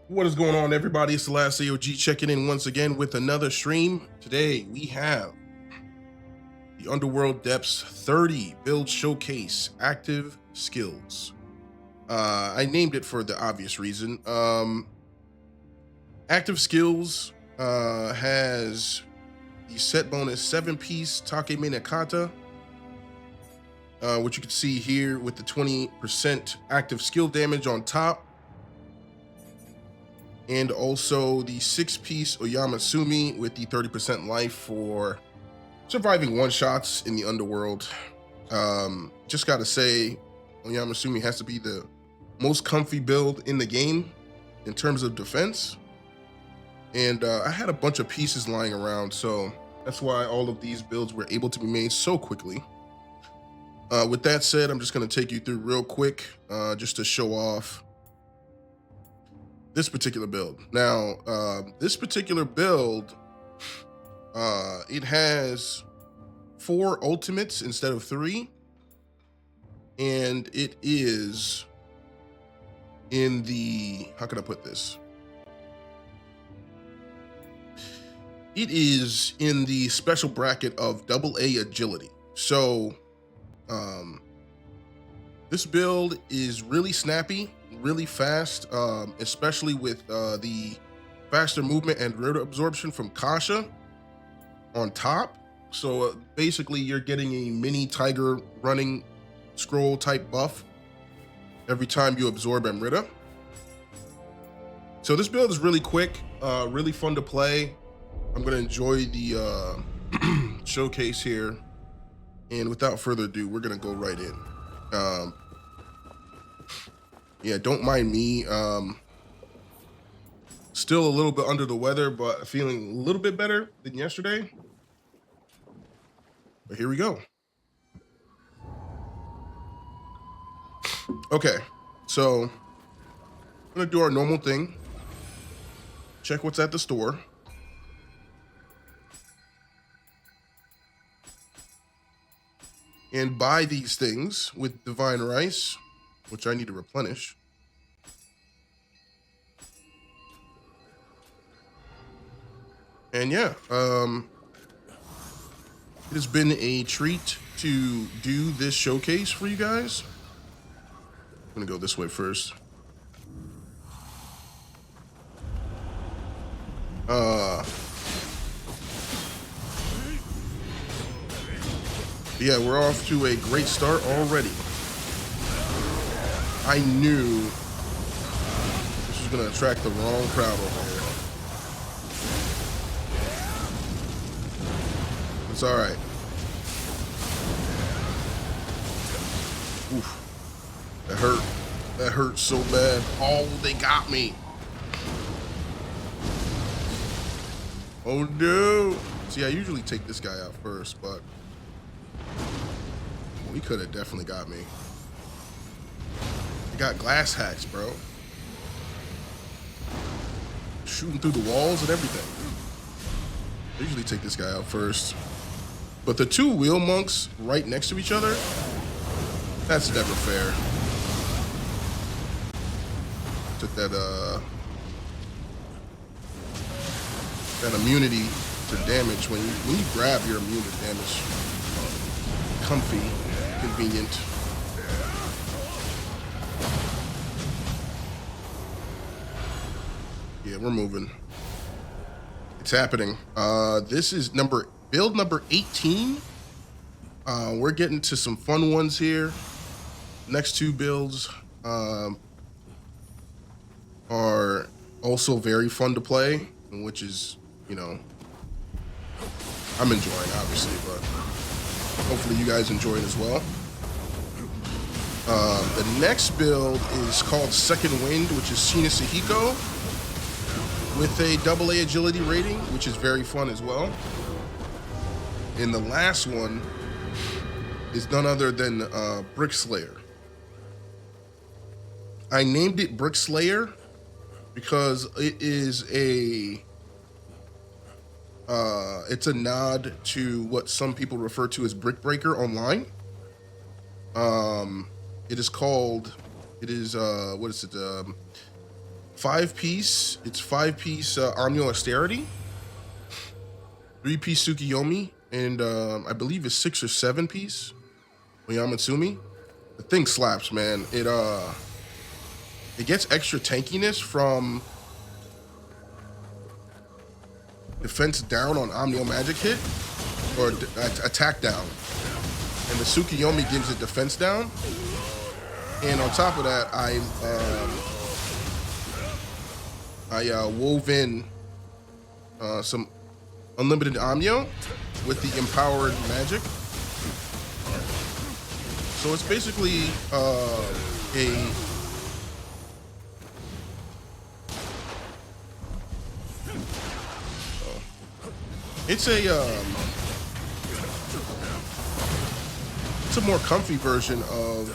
What is going on, everybody? It's the last AOG checking in once again with another stream. Today we have the Underworld Depths 30 build showcase active skills. I named it for the obvious reason. Active skills has the set bonus 7-piece Takeminakata, which you can see here with the 20% active skill damage on top. And also the 6-piece Oyamatsumi with the 30% life for surviving one-shots in the Underworld. Just gotta say, Oyamatsumi has to be the most comfy build in the game in terms of defense. And I had a bunch of pieces lying around, so that's why all of these builds were able to be made so quickly. With that said, I'm just gonna take you through real quick, just to show off this particular build. Now, this particular build, it has 4 ultimates instead of 3, and it is in the, how can I put this? It is in the special bracket of AA agility. So, this build is really snappy, really fast, especially with the faster movement and Amrita Absorbtion from Kasha on top. So basically you're getting a mini tiger running scroll type buff every time you absorb Amrita. So this build is really quick, really fun to play. I'm gonna enjoy the showcase here. And without further ado, we're gonna go right in. Yeah, don't mind me. Still a little bit under the weather, but feeling a little bit better than yesterday. But here we go. Okay, so I'm gonna do our normal thing. Check what's at the store. And buy these things with Divine Rice, which I need to replenish. And yeah, it has been a treat to do this showcase for you guys. I'm gonna go this way first. Yeah, we're off to a great start already. I knew this was gonna attract the wrong crowd over here. It's all right. Oof. That hurt. That hurt so bad. Oh, they got me. Oh no. See, I usually take this guy out first, but he could have definitely got me. He got glass hacks, bro. Shooting through the walls and everything. I usually take this guy out first. But the 2 wheel monks right next to each other, that's never fair. Took that immunity to damage. When you grab, your immune to damage. Comfy, convenient. Yeah, we're moving. It's happening. This is build number 18. We're getting to some fun ones here. Next 2 builds are also very fun to play, which is, you know, I'm enjoying, obviously, but hopefully you guys enjoy it as well. The next build is called Second Wind, which is Shina Sahiko with a AA agility rating, which is very fun as well. And the last one is none other than Brick Slayer. I named it Brick Slayer because it is it's a nod to what some people refer to as Brick Breaker online. It is what is it? 5-piece. It's 5-piece Amyo Austerity, 3-piece Tsukiyomi, and I believe it's 6 or 7-piece Oyamatsumi. The thing slaps, man. It gets extra tankiness from defense down on Omnio magic hit or attack down, and the Tsukiyomi gives it defense down. And on top of that, I wove in some unlimited Amyo with the empowered magic. So it's basically it's a more comfy version of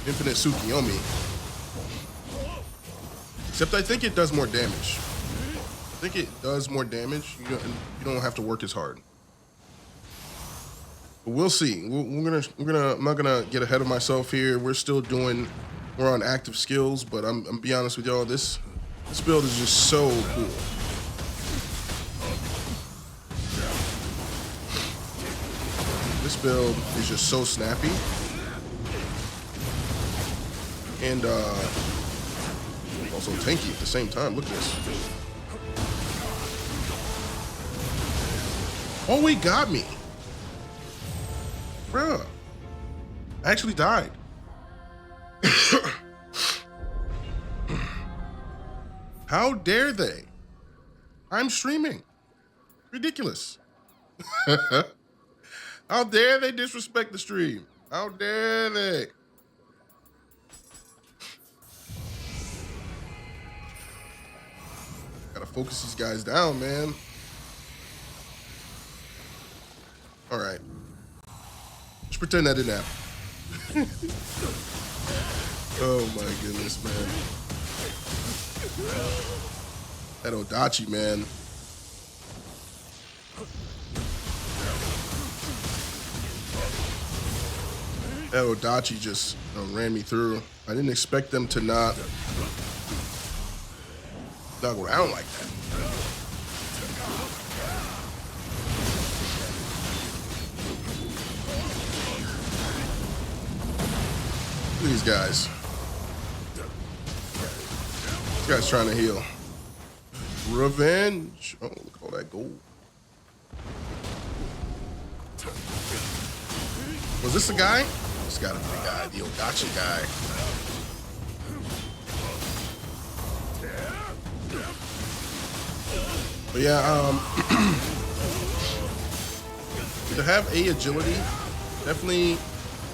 Infinite Tsukiyomi. Except I think it does more damage. I think it does more damage. You don't have to work as hard. But we'll see. We're gonna. I'm not gonna get ahead of myself here. We're on active skills, but I'm be honest with y'all. This build is just so cool. This build is just so snappy. And also tanky at the same time. Look at this. Oh, he got me. Bruh. I actually died. How dare they? I'm streaming. Ridiculous. How dare they disrespect the stream? How dare they? Gotta focus these guys down, man. All right. Let's pretend that didn't happen. Oh my goodness, man. That Odachi, man. That Odachi just ran me through. I didn't expect them to not go around like that. Look at these guys. This guy's trying to heal. Revenge. Oh, look at all that gold. Was this the guy? This gotta be the guy, the Odachi guy. But yeah, to have A agility, definitely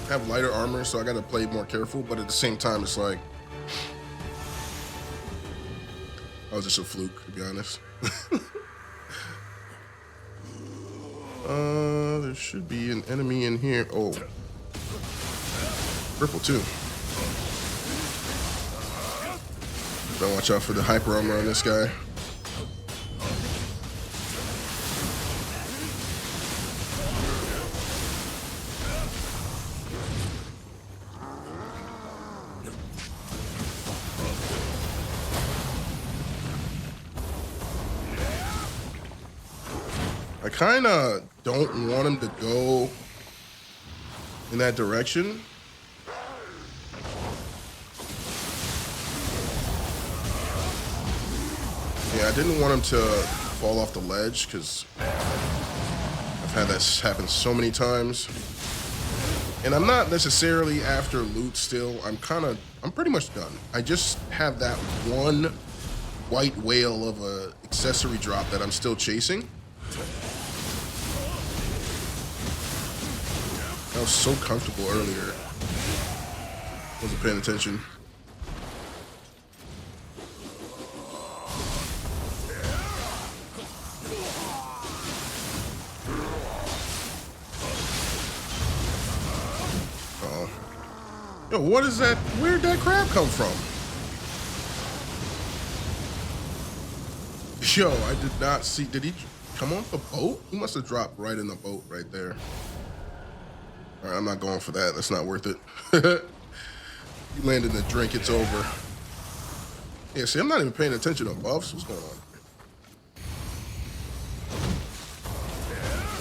have lighter armor, so I gotta play more careful, but at the same time, it's like, I was just a fluke, to be honest. There should be an enemy in here. Oh. Purple too. Gotta watch out for the hyper armor on this guy. I kind of don't want him to go in that direction. Yeah, I didn't want him to fall off the ledge because I've had this happen so many times. And I'm not necessarily after loot still. I'm pretty much done. I just have that one white whale of a accessory drop that I'm still chasing. I was so comfortable earlier. Wasn't paying attention. Uh-oh. Yo, what is that? Where'd that crab come from? Yo, I did not see. Did he come off the boat? He must have dropped right in the boat right there. All right, I'm not going for that. That's not worth it. You land in the drink, it's over. Yeah, see, I'm not even paying attention to buffs. What's going on?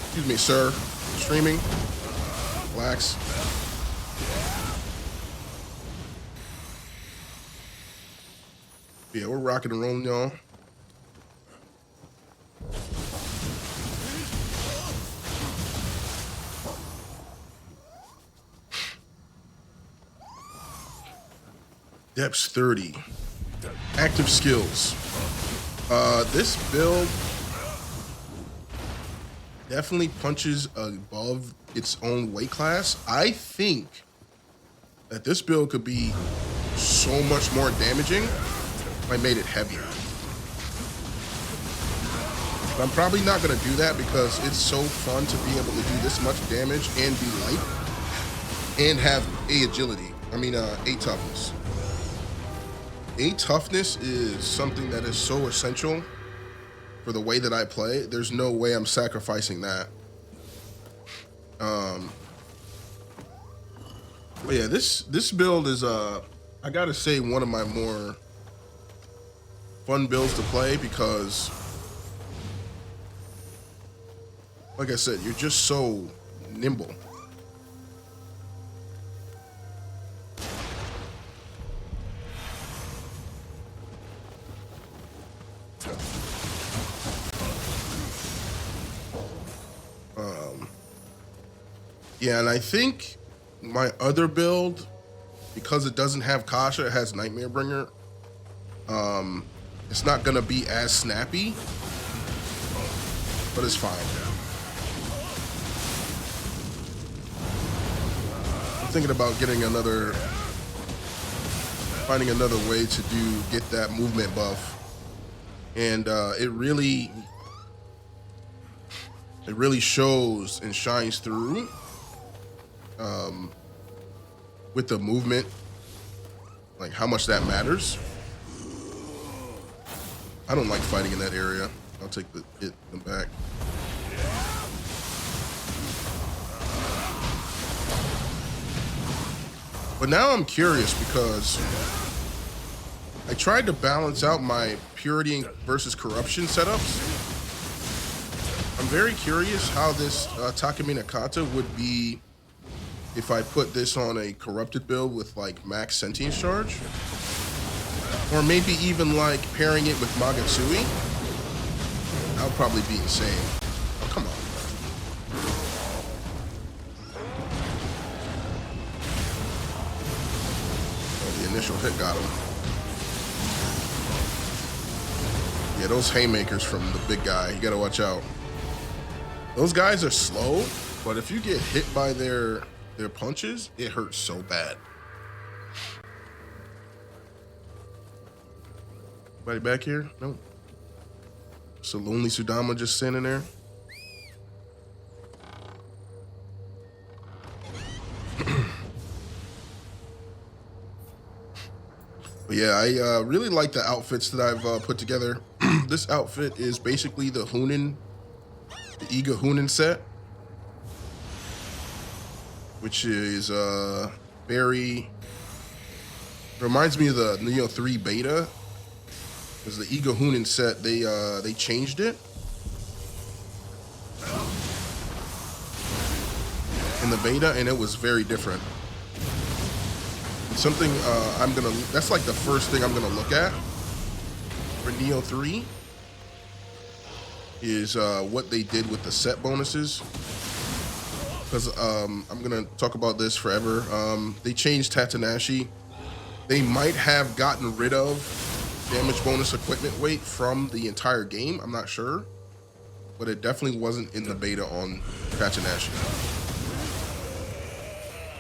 Excuse me, sir. Streaming. Relax. Yeah, we're rocking and rolling, y'all. Depths 30. Active skills. This build definitely punches above its own weight class. I think that this build could be so much more damaging if I made it heavier. But I'm probably not gonna do that because it's so fun to be able to do this much damage and be light and have A agility. I mean, A toughness. A toughness is something that is so essential for the way that I play. There's no way I'm sacrificing that. But yeah, this build is I gotta say one of my more fun builds to play because, like I said, you're just so nimble. Yeah, and I think my other build, because it doesn't have Kasha, it has Nightmare Bringer. It's not gonna be as snappy, but it's fine. I'm thinking about finding another way to get that movement buff, and it really shows and shines through. With the movement, like how much that matters. I don't like fighting in that area. I'll take them back. But now I'm curious because I tried to balance out my purity versus corruption setups. I'm very curious how this Takeminakata would be if I put this on a corrupted build with like max sentience charge, or maybe even like pairing it with Magatsuki. That would probably be insane. Oh, come on. Oh, the initial hit got him. Yeah, those haymakers from the big guy, you gotta watch out. Those guys are slow, but if you get hit by their punches, it hurts so bad. Anybody back here? No. So lonely Sudama just standing there. But yeah, I really like the outfits that I've put together. This outfit is basically the Hunin, the Iga Hunin set, which is very reminds me of the Neo 3 beta. Because the Iga Hunin set, they changed it in the beta, and it was very different. It's something that's like the first thing I'm gonna look at for Neo 3 is what they did with the set bonuses. Because I'm gonna talk about this forever. They changed Tatanashi. They might have gotten rid of damage bonus equipment weight from the entire game. I'm not sure, but it definitely wasn't in the beta on Tatanashi.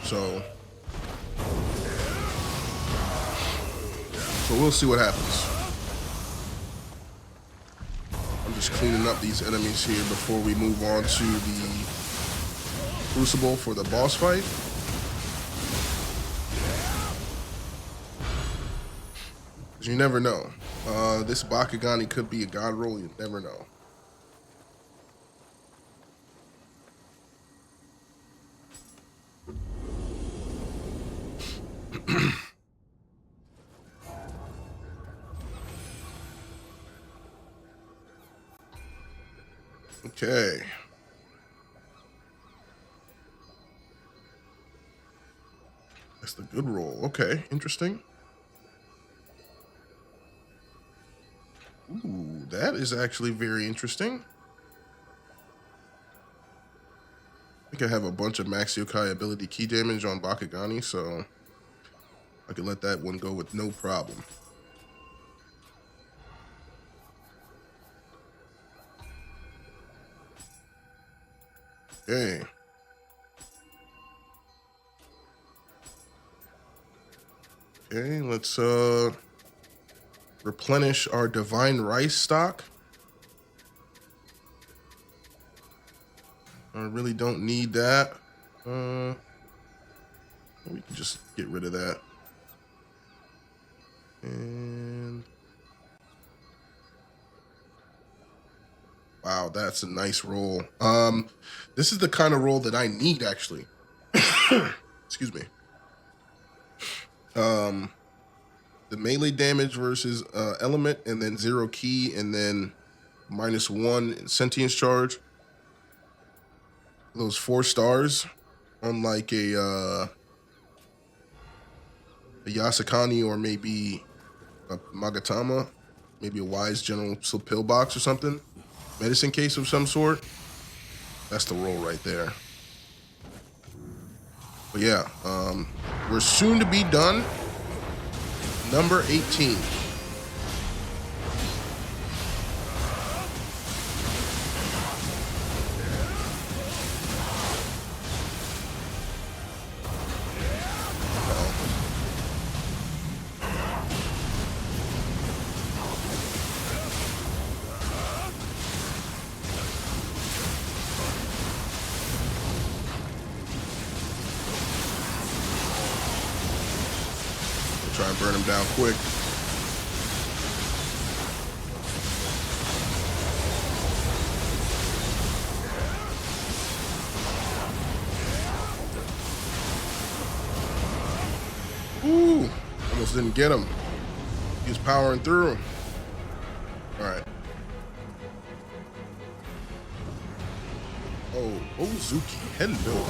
So we'll see what happens. I'm just cleaning up these enemies here before we move on to the Crucible for the boss fight. Because you never know. This Bakugani could be a god roll, you never know. Okay. That's the good roll. Okay, interesting. Ooh, that is actually very interesting. I think I have a bunch of Max Yokai ability key damage on Bakugani, so I can let that one go with no problem. Okay. Okay, let's replenish our divine rice stock. I really don't need that. We can just get rid of that. And wow, that's a nice roll. This is the kind of roll that I need actually. Excuse me. The melee damage versus element, and then 0 key, and then -1 sentience charge. Those 4 stars on like a Yasakani, or maybe a Magatama, maybe a wise general pillbox or something, medicine case of some sort. That's the roll right there. But yeah, we're soon to be done. Number 18. Try and burn him down quick. Ooh, almost didn't get him. He's powering through. All right. Oh, Ozuki, hello.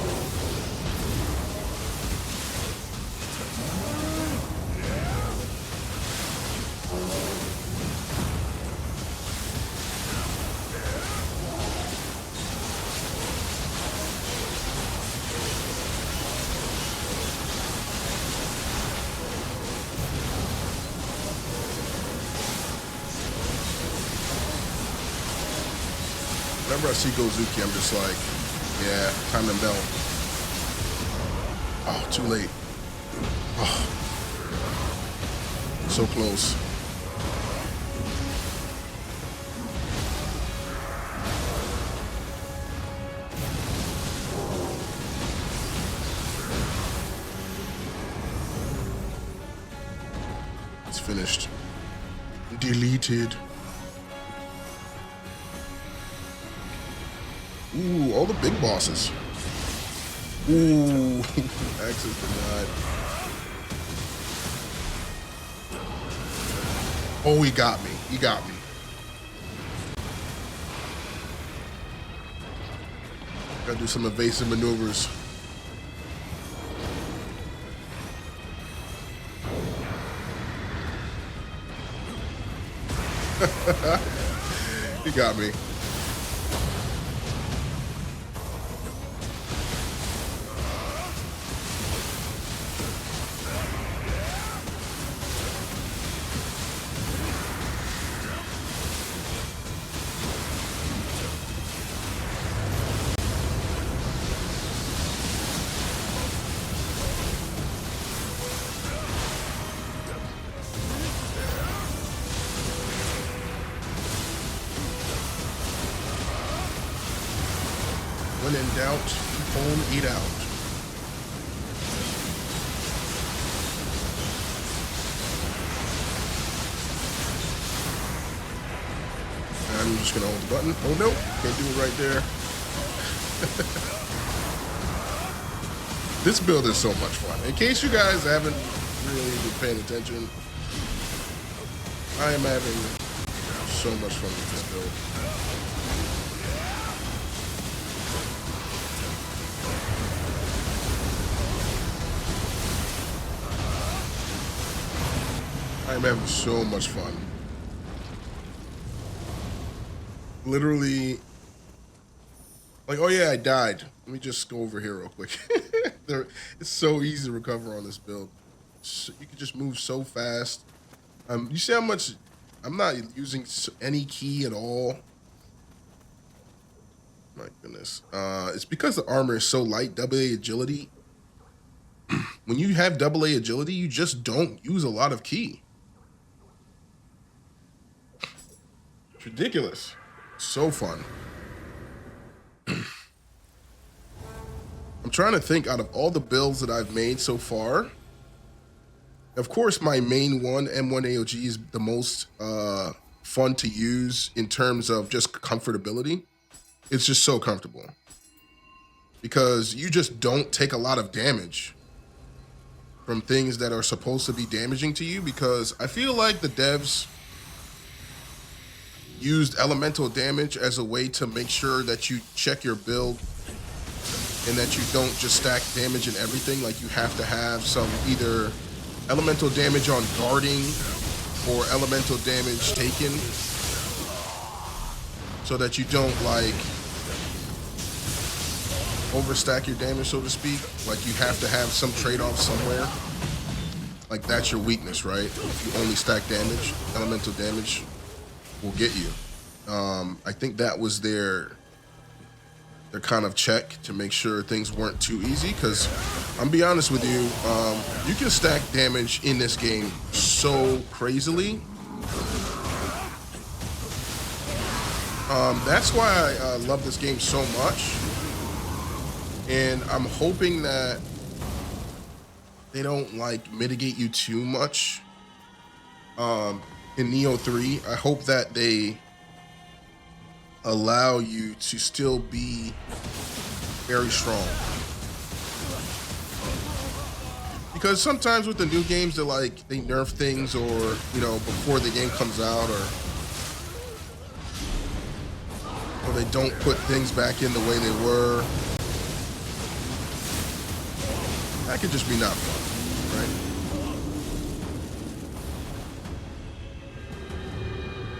Whenever I see Gozuki, I'm just like, yeah, time to melt. Oh, too late. Oh, so close. It's finished. Deleted. Ooh, all the big bosses. Ooh, access denied. Oh, he got me. He got me. Gotta do some evasive maneuvers. He got me. When in doubt, home, eat out. I'm just gonna hold the button. Oh no, can't do it right there. This build is so much fun. In case you guys haven't really been paying attention, I am having so much fun with this build. I'm having so much fun. Literally, like, oh yeah, I died. Let me just go over here real quick. It's so easy to recover on this build. You can just move so fast. You see how much I'm not using any key at all. My goodness. It's because the armor is so light, AA agility. When you have AA agility, you just don't use a lot of key. It's ridiculous. So fun. I'm trying to think out of all the builds that I've made so far. Of course, my main one, M1 AOG, is the most fun to use in terms of just comfortability. It's just so comfortable because you just don't take a lot of damage from things that are supposed to be damaging to you, because I feel like the devs used elemental damage as a way to make sure that you check your build and that you don't just stack damage and everything. Like, you have to have some either elemental damage on guarding or elemental damage taken, so that you don't like overstack your damage, so to speak. Like, you have to have some trade-off somewhere. Like, that's your weakness, right? If you only stack damage, elemental damage will get you. I think that was their kind of check to make sure things weren't too easy, because I'm be honest with you, you can stack damage in this game so crazily. That's why I love this game so much, and I'm hoping that they don't like mitigate you too much in Neo 3. I hope that they allow you to still be very strong, because sometimes with the new games, they're like, they nerf things, or, you know, before the game comes out, or they don't put things back in the way they were. That could just be not fun, right?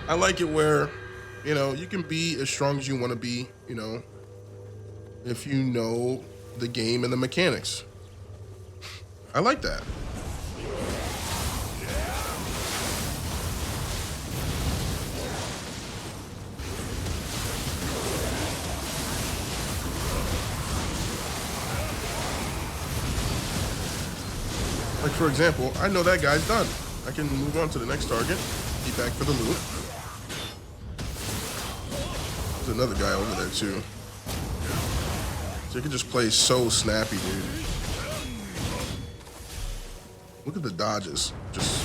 I like it where, you know, you can be as strong as you want to be, you know, if you know the game and the mechanics. I like that. Like, for example, I know that guy's done. I can move on to the next target, be back for the loot. There's another guy over there too. So you can just play so snappy, dude. Look at the dodges. Just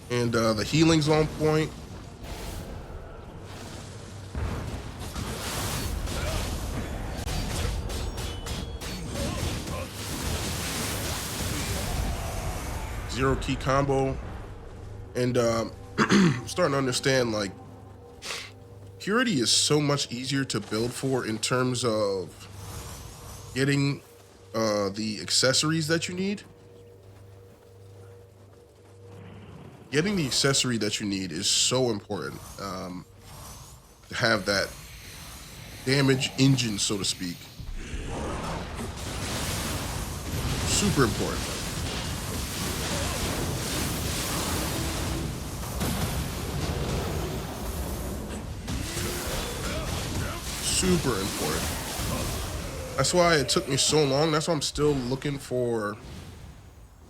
and the healing's on point. Zero key combo, and I'm starting to understand, like, purity is so much easier to build for in terms of getting the accessories that you need. Getting the accessory that you need is so important, to have that damage engine, so to speak. Super important. Super important. That's why it took me so long. That's why I'm still looking for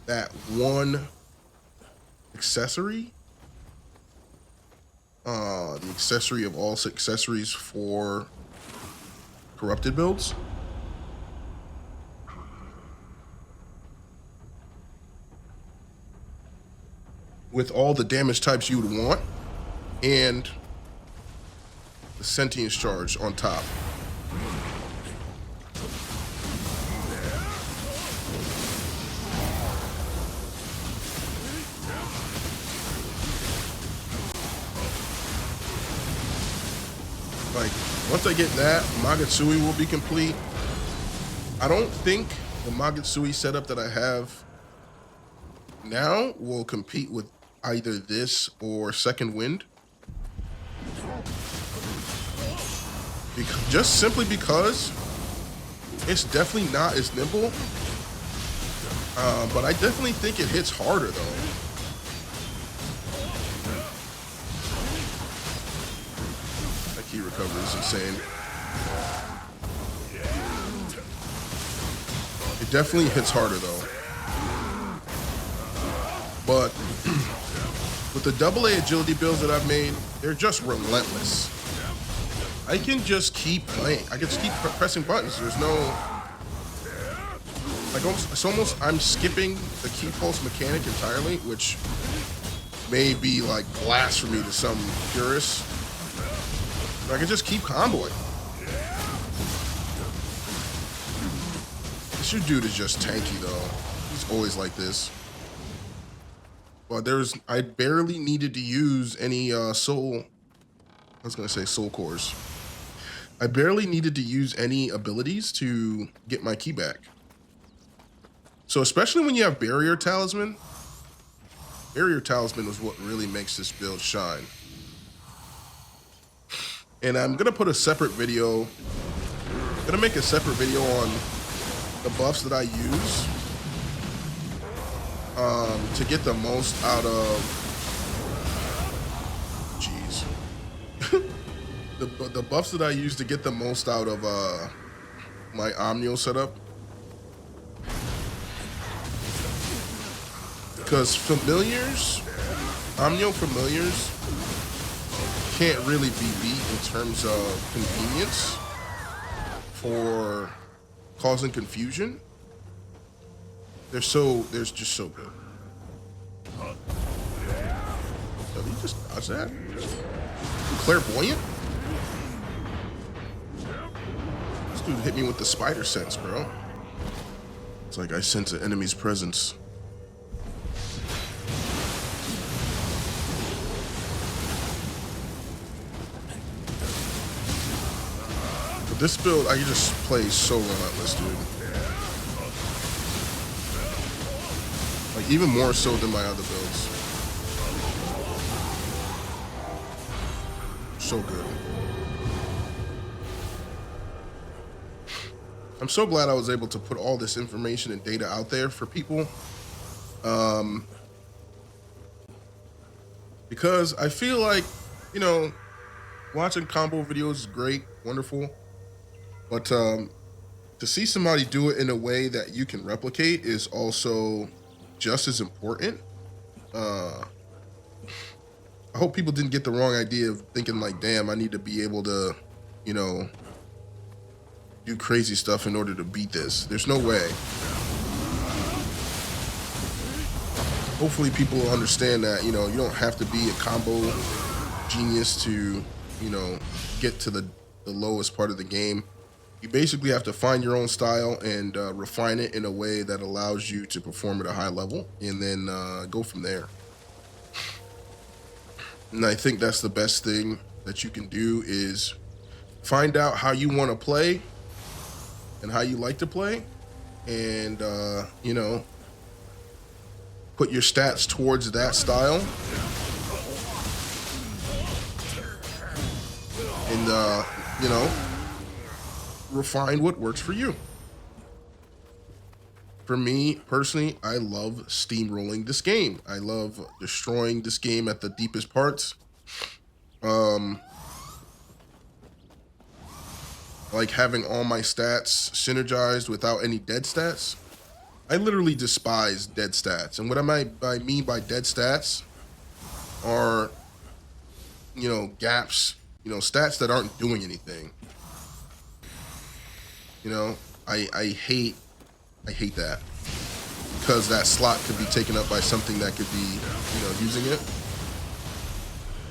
that one accessory. The accessory of all accessories for corrupted builds. With all the damage types you would want, and the sentience charge on top. Like, once I get that, Magatsuki will be complete. I don't think the Magutsui setup that I have now will compete with either this or Second Wind. Just simply because it's definitely not as nimble. But I definitely think it hits harder though. That key recovery is insane. It definitely hits harder though. But with the AA agility builds that I've made, they're just relentless. I can just keep playing. I can just keep pressing buttons. There's no, like, it's almost, I'm skipping the key pulse mechanic entirely, which may be like blasphemy to some purists. But I can just keep comboing. This dude is just tanky though. He's always like this. But I barely needed to use any soul cores. I barely needed to use any abilities to get my key back. So especially when you have Barrier Talisman was what really makes this build shine. And I'm gonna put a separate video, make a separate video on the buffs that I use to get the most out of, jeez. The buffs that I use to get the most out of my Omnio setup. Because Omnio familiars can't really be beat in terms of convenience for causing confusion. They're just so good. Did he just dodge that? Clairvoyant? This dude hit me with the spider sense, bro. It's like I sense an enemy's presence. But this build, I can just play so relentless, dude. Like, even more so than my other builds. So good. I'm so glad I was able to put all this information and data out there for people. Because I feel like, you know, watching combo videos is great, wonderful. But to see somebody do it in a way that you can replicate is also just as important. I hope people didn't get the wrong idea of thinking like, damn, I need to be able to, you know, do crazy stuff in order to beat this. There's no way. Hopefully people will understand that, you know, you don't have to be a combo genius to, you know, get to the lowest part of the game. You basically have to find your own style and refine it in a way that allows you to perform at a high level, and then go from there. And I think that's the best thing that you can do, is find out how you want to play and how you like to play, and you know, put your stats towards that style, and you know, refine what works for you. For me personally, I love steamrolling this game. I love destroying this game at the deepest parts. Like having all my stats synergized without any dead stats. I literally despise dead stats. And what I mean by dead stats are, you know, gaps, you know, stats that aren't doing anything. You know, I hate that, because that slot could be taken up by something that could be, you know, using it.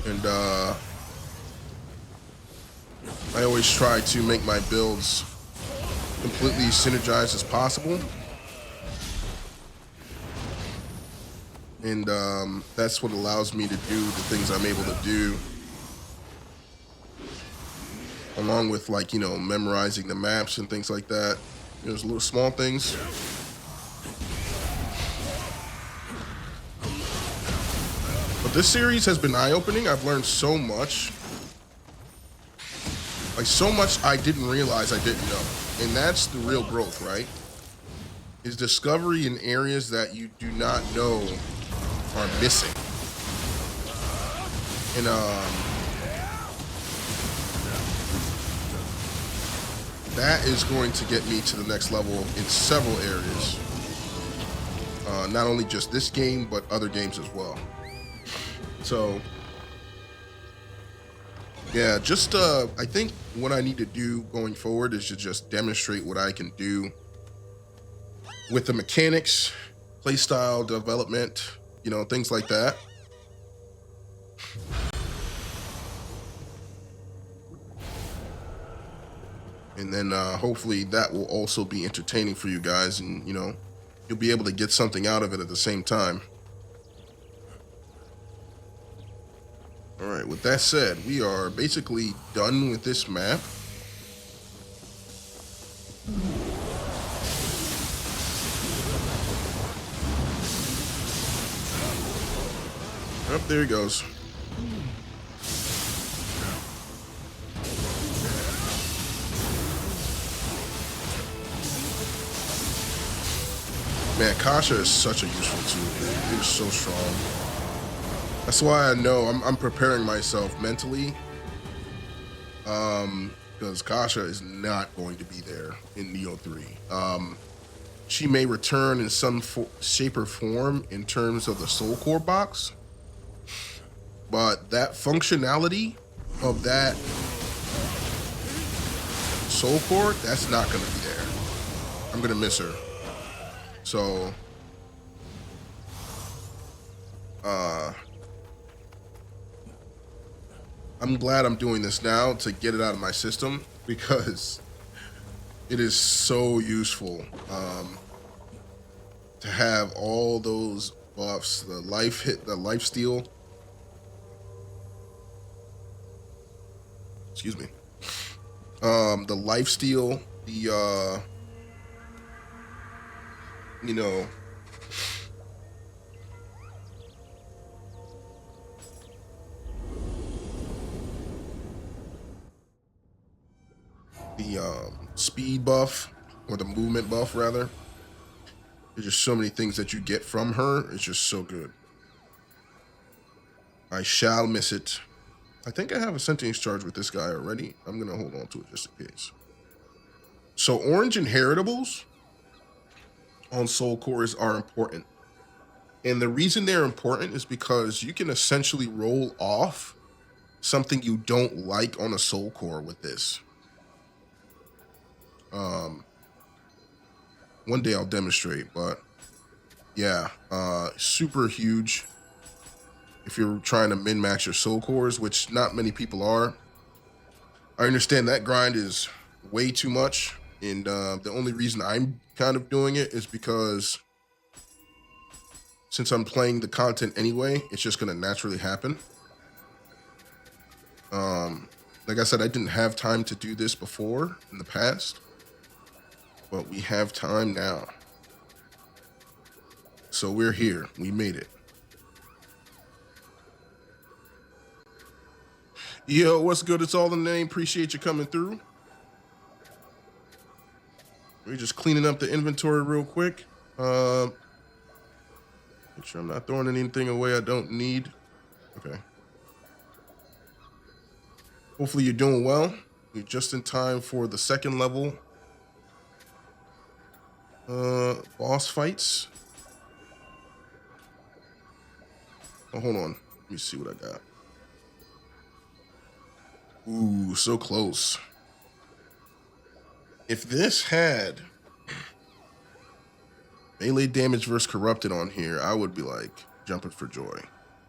And I always try to make my builds completely synergized as possible. And that's what allows me to do the things I'm able to do, along with, like, you know, memorizing the maps and things like that. There's little small things. But this series has been eye-opening. I've learned so much. Like, so much I didn't realize I didn't know. And that's the real growth, right? Is discovery in areas that you do not know are missing. And that is going to get me to the next level in several areas. Not only just this game, but other games as well. So, yeah, just I think what I need to do going forward is to just demonstrate what I can do with the mechanics, playstyle development, you know, things like that. And then hopefully that will also be entertaining for you guys, and you know, you'll be able to get something out of it at the same time. All right, with that said, we are basically done with this map. Up there he goes. Man, Kasha is such a useful tool. It's so strong. That's why I know I'm preparing myself mentally. Because Kasha is not going to be there in Neo 3. She may return in some shape or form in terms of the Soul Core box. But that functionality of that Soul Core, that's not going to be there. I'm going to miss her. So, I'm glad I'm doing this now to get it out of my system, because it is so useful to have all those buffs, the life hit, the life steal. Excuse me. The life steal, the you know, the speed buff, or the movement buff rather. There's just so many things that you get from her. It's just so good. I shall miss it. I think I have a sentience charge with this guy already. I'm gonna hold on to it just in case. So orange inheritables on soul cores are important. And the reason they're important is because you can essentially roll off something you don't like on a soul core with this. One day I'll demonstrate, but yeah, super huge if you're trying to min-max your soul cores, which not many people are. I understand that grind is way too much, and the only reason I'm kind of doing it is because since I'm playing the content anyway, it's just gonna naturally happen. Like I said, I didn't have time to do this before in the past, but we have time now. So we're here, we made it. Yo, what's good? It's all in the name. Appreciate you coming through. We're just cleaning up the inventory real quick. Make sure I'm not throwing anything away I don't need. Okay. Hopefully you're doing well. You're just in time for the second level boss fights. Oh, hold on. Let me see what I got. Ooh, so close. If this had melee damage versus corrupted on here, I would be like jumping for joy.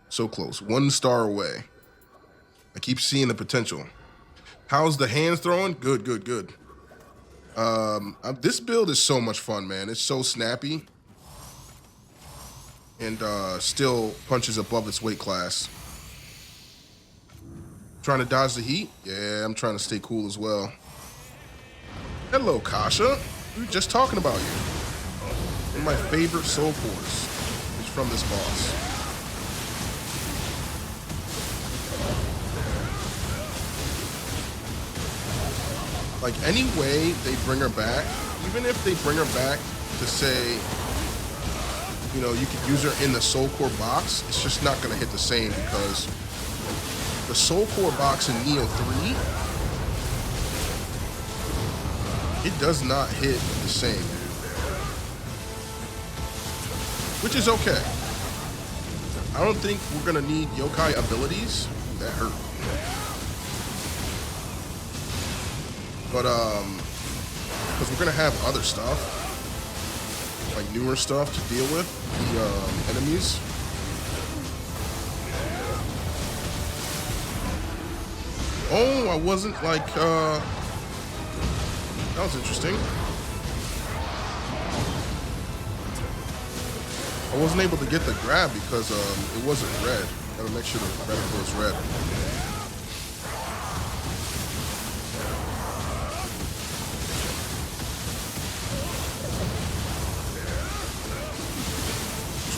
So close. 1 star away. I keep seeing the potential. How's the hands throwing? Good, good, good. This build is so much fun, man. It's so snappy. And still punches above its weight class. Trying to dodge the heat? Yeah, I'm trying to stay cool as well. Hello, Kasha. We were just talking about you. One of my favorite soul cores is from this boss. Like, any way they bring her back, even if they bring her back to say, you know, you could use her in the soul core box, it's just not going to hit the same because the soul core box in Neo 3, it does not hit the same, which is okay. I don't think we're going to need yokai abilities. That hurt. But, because we're going to have other stuff, like newer stuff to deal with, the enemies. Oh, I wasn't like, that was interesting. I wasn't able to get the grab because it wasn't red. Gotta make sure the reticle is red.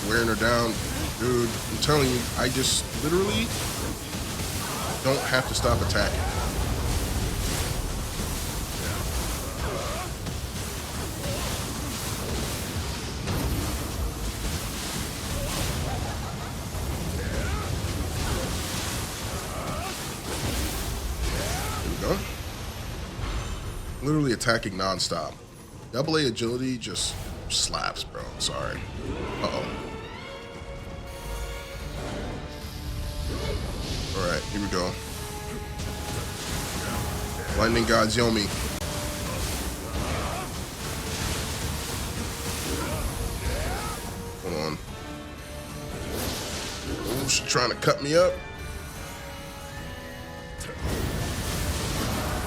Wearing her down, dude. I'm telling you, I just literally don't have to stop attacking. There we go. Literally attacking nonstop. Double A agility just slaps, bro. Sorry. Uh-oh. Alright, here we go. Lightning God's Yomi. Hold on. Oh, she's trying to cut me up.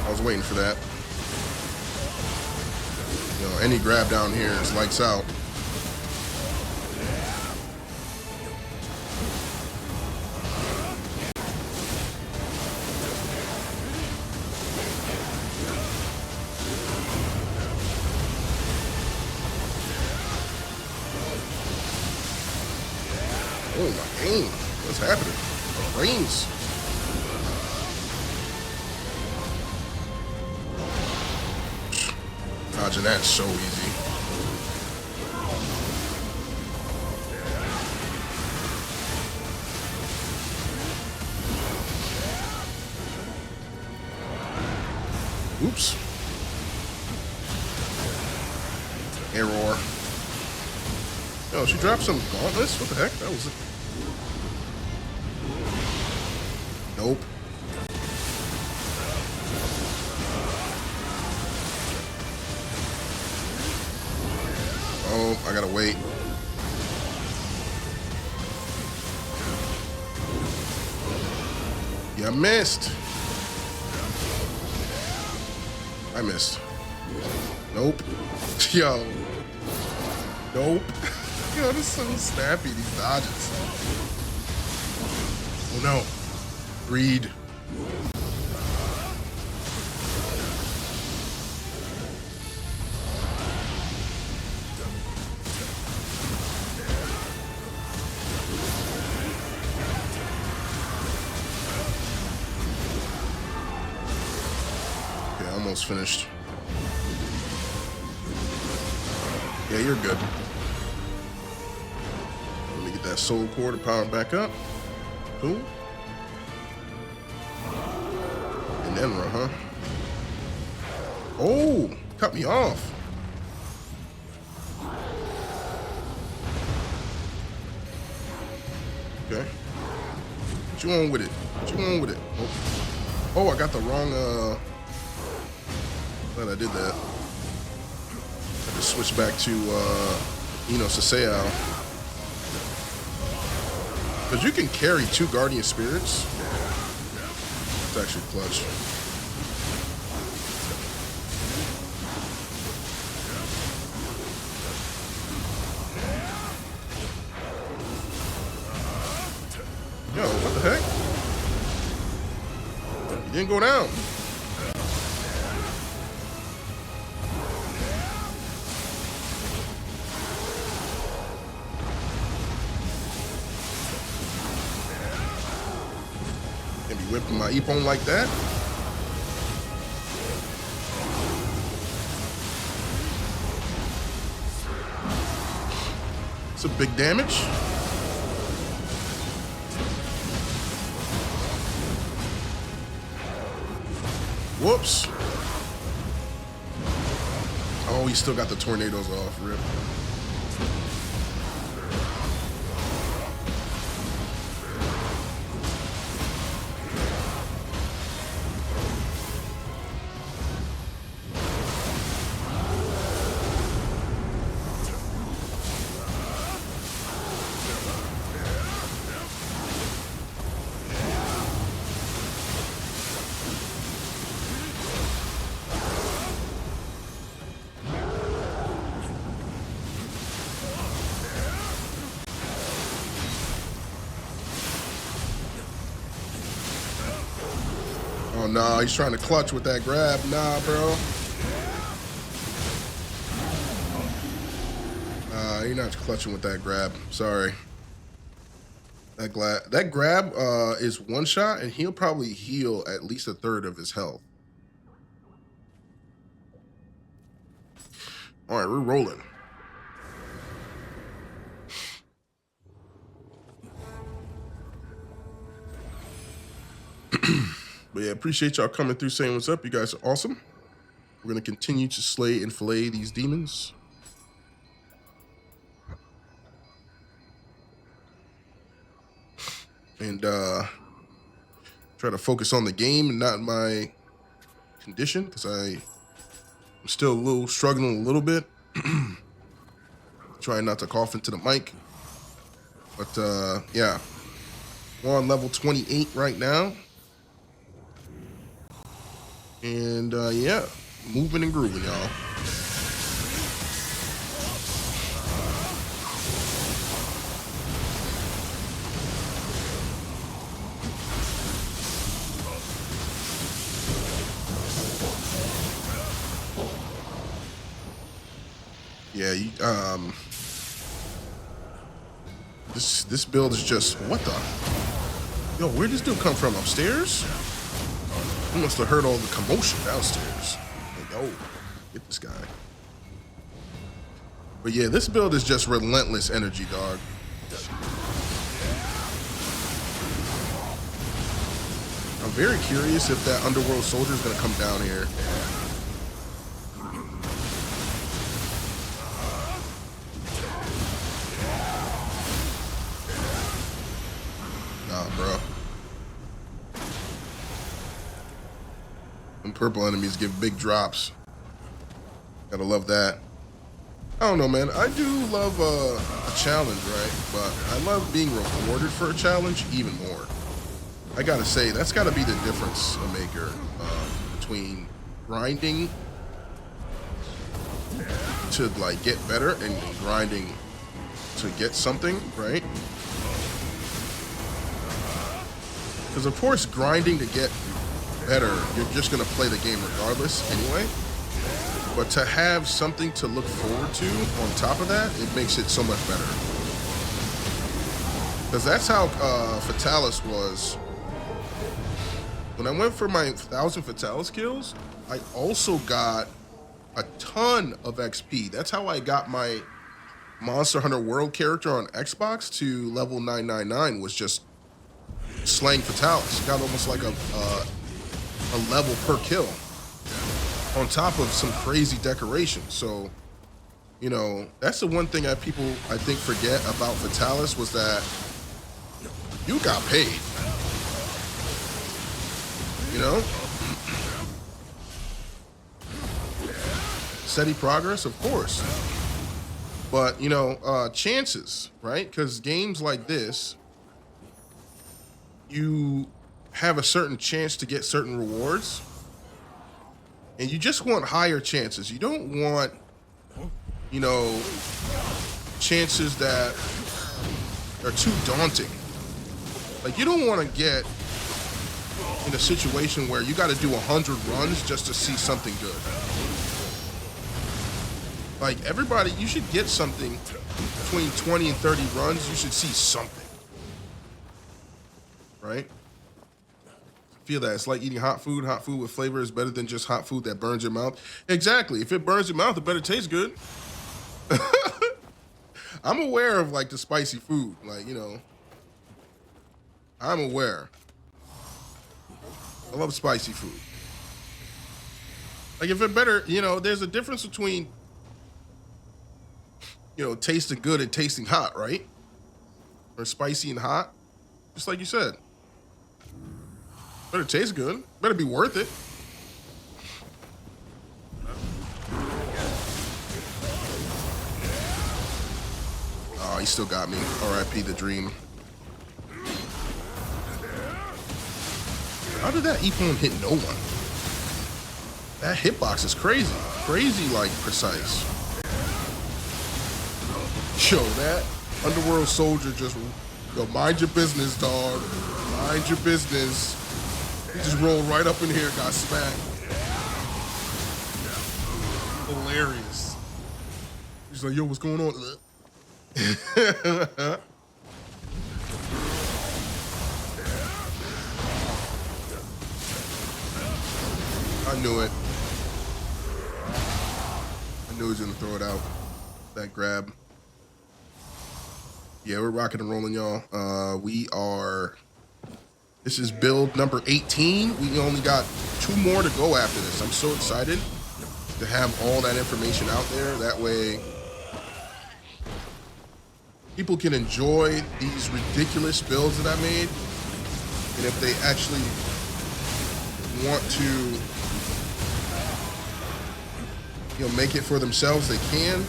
I was waiting for that. You know, any grab down here is lights out. Oh, my aim. What's happening? My brains. Dodging that's so easy. Oops. Error. Oh, she dropped some gauntlets? What the heck? That was it. Nope. Oh, I gotta wait. You missed. I missed. Nope. Yo. Nope. Yo, this is so snappy, these dodges. Oh no. Greed. Okay, almost finished. Yeah, you're good. Let me get that soul core to power back up. Cool. And then run, huh? Oh, cut me off. Okay. What you on with it? What you on with it? Oh, I got the wrong, glad I did that. I just switched back to, Saseo. Because you can carry 2 Guardian Spirits. It's actually clutch. Yo, what the heck? He didn't go down. Can't be whipping my Ippon like that. It's a big damage. Whoops. Oh, he still got the tornadoes off. Rip. Oh, no, he's trying to clutch with that grab. Nah, bro. You're not clutching with that grab. Sorry. That grab is one shot, and he'll probably heal at least a third of his health. All right, we're rolling. But yeah, appreciate y'all coming through saying what's up. You guys are awesome. We're going to continue to slay and fillet these demons. And try to focus on the game and not my condition, because I'm still struggling a little bit. Trying not to cough into the mic. But yeah, we're on level 28 right now. And yeah, moving and grooving, y'all. Yeah, this build is just, what the? Yo, where'd this dude come from? Upstairs? He must have heard all the commotion downstairs. Like, yo, get this guy. But yeah, this build is just relentless energy, dog. I'm very curious if that Underworld soldier is gonna come down here. Nah, bro. And purple enemies give big drops. Gotta love that. I don't know, man. I do love a challenge, right? But I love being rewarded for a challenge even more. I gotta say, that's gotta be the difference maker between grinding to like get better and grinding to get something, right? Because of course, grinding to get better, you're just gonna play the game regardless anyway. But to have something to look forward to on top of that, it makes it so much better. Because that's how Fatalis was. When I went for my 1,000 Fatalis kills, I also got a ton of XP. That's how I got my Monster Hunter World character on Xbox to level 999, was just slaying Fatalis. Got almost like a level per kill on top of some crazy decorations. So, you know, that's the one thing that people, I think, forget about Fatalis, was that you got paid. You know? Steady progress, of course. But, you know, chances, right? Because games like this, you have a certain chance to get certain rewards. And you just want higher chances. You don't want, you know, chances that are too daunting. Like, you don't want to get in a situation where you got to do 100 runs just to see something good. Like, everybody, you should get something between 20 and 30 runs. You should see something, right? feel that. It's like eating hot food. Hot food with flavor is better than just hot food that burns your mouth. Exactly. If it burns your mouth, it better taste good. I'm aware of like the spicy food. Like, you know, I'm aware. I love spicy food. Like if it better, you know, there's a difference between, you know, tasting good and tasting hot, right? Or spicy and hot. Just like you said. Better taste good. Better be worth it. Oh, he still got me. R.I.P. the dream. How did that Epon hit no one? That hitbox is crazy. Crazy, like, precise. Yo, that Underworld soldier just, yo, mind your business, dog. Mind your business. He just rolled right up in here, got smacked. Hilarious. He's like, yo, what's going on? I knew it. I knew he was gonna throw it out. That grab. Yeah, we're rocking and rolling, y'all. This is build number 18. We only got 2 more to go after this. I'm so excited to have all that information out there. That way, people can enjoy these ridiculous builds that I made. And if they actually want to, you know, make it for themselves, they can.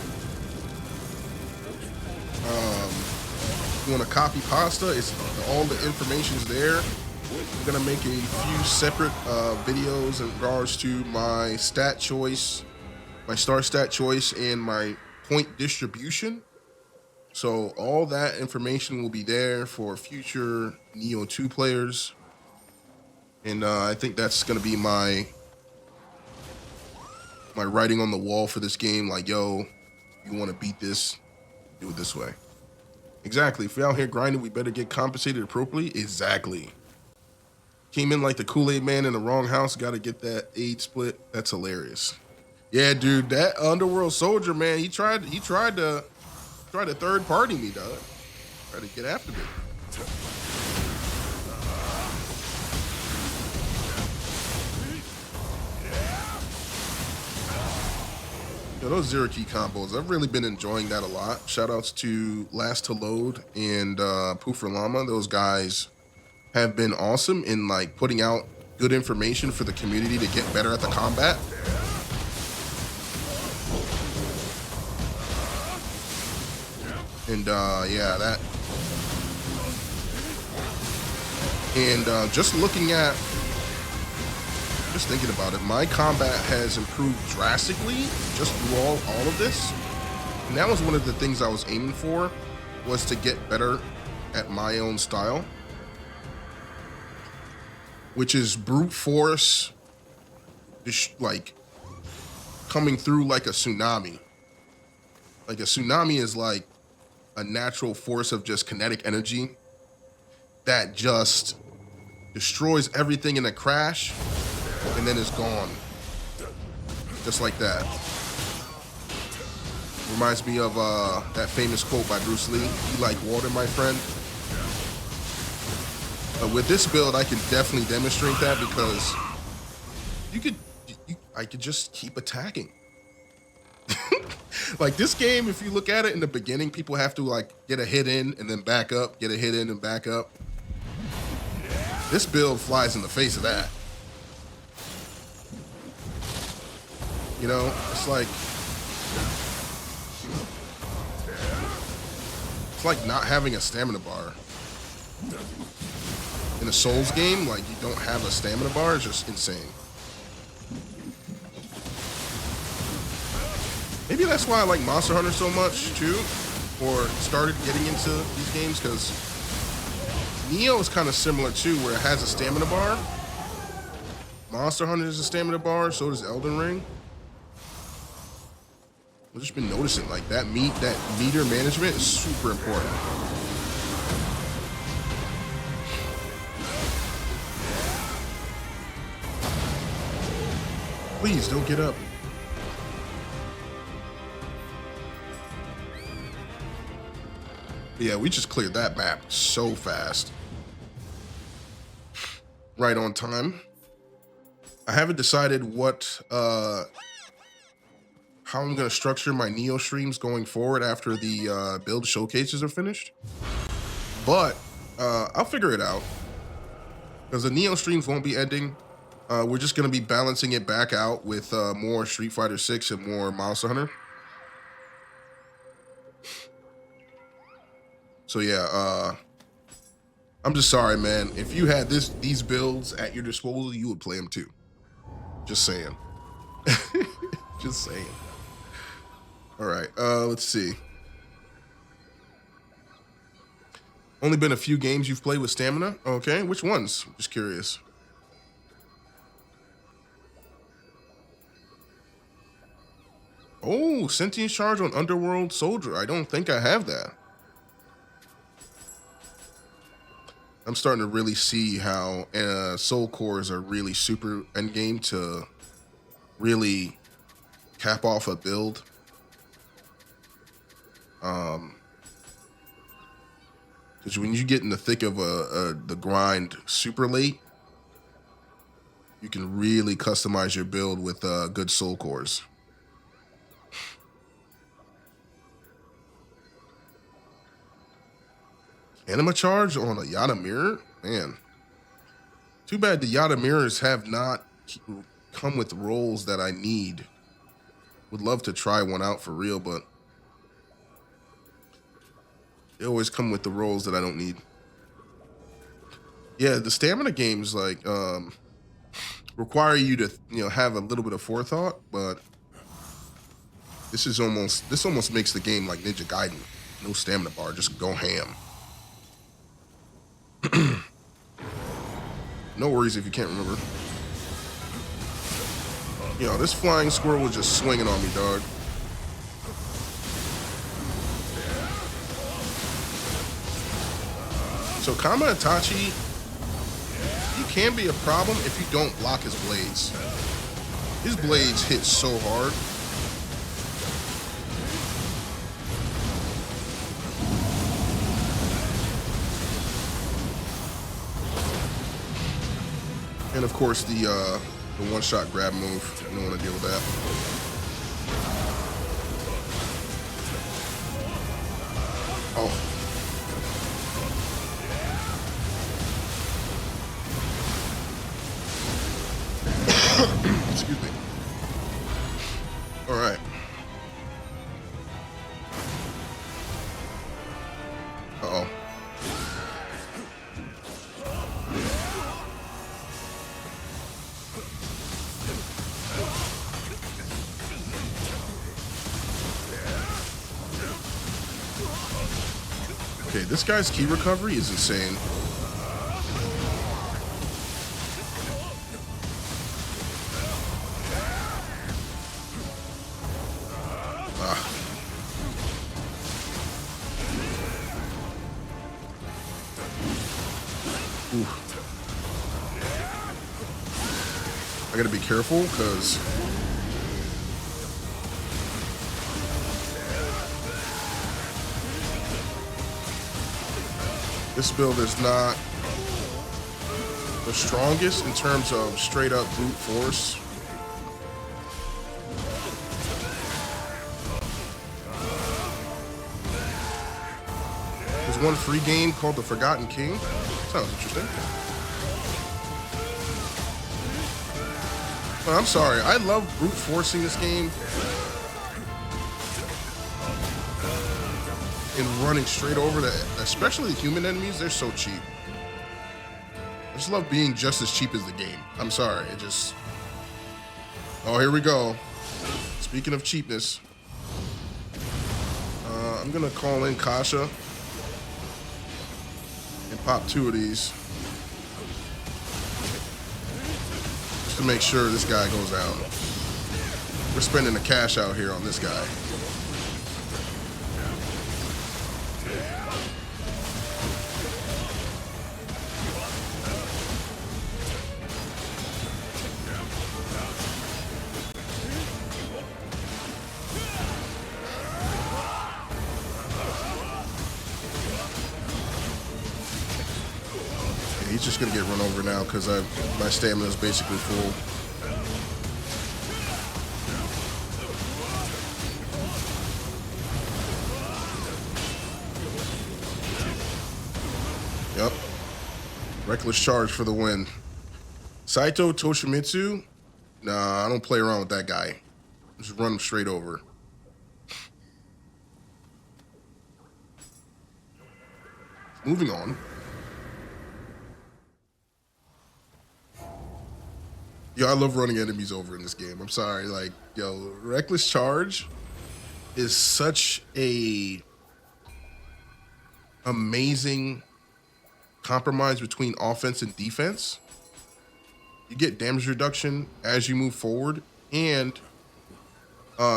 If you want to copy pasta, it's all the information's there. I'm gonna make a few separate videos in regards to my stat choice, my star stat choice, and my point distribution. So all that information will be there for future Neo 2 players. And I think that's gonna be my writing on the wall for this game. Like, yo, you wanna beat this, do it this way. Exactly. If we're out here grinding, we better get compensated appropriately. Exactly. Came in like the Kool-Aid man in the wrong house. Got to get that aid split. That's hilarious. Yeah, dude, that Underworld soldier, man, he tried to third party me, dog. Tried to get after me. Yo, those zero key combos, I've really been enjoying that a lot. Shout outs to Last to Load and Poofer Llama. Those guys have been awesome in like putting out good information for the community to get better at the combat. And yeah, that. And just thinking about it, my combat has improved drastically just through all of this. And that was one of the things I was aiming for, was to get better at my own style, which is brute force, like coming through like a tsunami. Like a tsunami is like a natural force of just kinetic energy that just destroys everything in a crash and then it's gone. Just like that. Reminds me of that famous quote by Bruce Lee, "You like water, my friend?" With this build, I can definitely demonstrate that because I could just keep attacking. Like this game, if you look at it in the beginning, people have to like get a hit in and then back up, get a hit in and back up. This build flies in the face of that. You know, it's like not having a stamina bar. In a Souls game, like you don't have a stamina bar, it's just insane. Maybe that's why I like Monster Hunter so much too, or started getting into these games, because Neo is kind of similar too, where it has a stamina bar. Monster Hunter is a stamina bar, so does Elden Ring. I've just been noticing like that meter management is super important. Please don't get up. Yeah, we just cleared that map so fast. Right on time. I haven't decided what how I'm gonna structure my Neo streams going forward after the build showcases are finished. But I'll figure it out. Because the Neo streams won't be ending. We're just gonna be balancing it back out with more Street Fighter 6 and more Monster Hunter. So yeah, I'm just sorry, man. If you had these builds at your disposal, you would play them too. Just saying. Just saying. All right, let's see. Only been a few games you've played with stamina? Okay, which ones? Just curious. Oh, sentient charge on Underworld Soldier. I don't think I have that. I'm starting to really see how soul cores are really super endgame to really cap off a build. Because when you get in the thick of the grind super late, you can really customize your build with good soul cores. Anima charge on a Yada mirror? Man. Too bad the Yada mirrors have not come with rolls that I need. Would love to try one out for real, but they always come with the rolls that I don't need. Yeah, the stamina games like require you to have a little bit of forethought, but this almost makes the game like Ninja Gaiden. No stamina bar, just go ham. No worries if you can't remember. This flying squirrel was just swinging on me, dog. So Kama Itachi, he can be a problem if you don't block his blades. His blades hit so hard. And of course the one-shot grab move. I don't want to deal with that. Oh. Excuse me. All right. Uh-oh. Okay, this guy's key recovery is insane. I gotta be careful because this build is not the strongest in terms of straight up brute force. There's one free game called The Forgotten King. Sounds interesting. But I'm sorry, I love brute forcing this game and running straight over to, especially the human enemies. They're so cheap. I just love being just as cheap as the game. I'm sorry, it just. Oh, here we go. Speaking of cheapness, I'm gonna call in Kasha and pop 2 of these. To make sure this guy goes down. We're spending the cash out here on this guy. just gonna get run over now because my stamina is basically full. Yep. Reckless charge for the win. Saito Toshimitsu. Nah, I don't play around with that guy. Just run him straight over. Moving on. Yo, I love running enemies over in this game. I'm sorry. Like, yo, reckless charge is such a amazing compromise between offense and defense. You get damage reduction as you move forward, and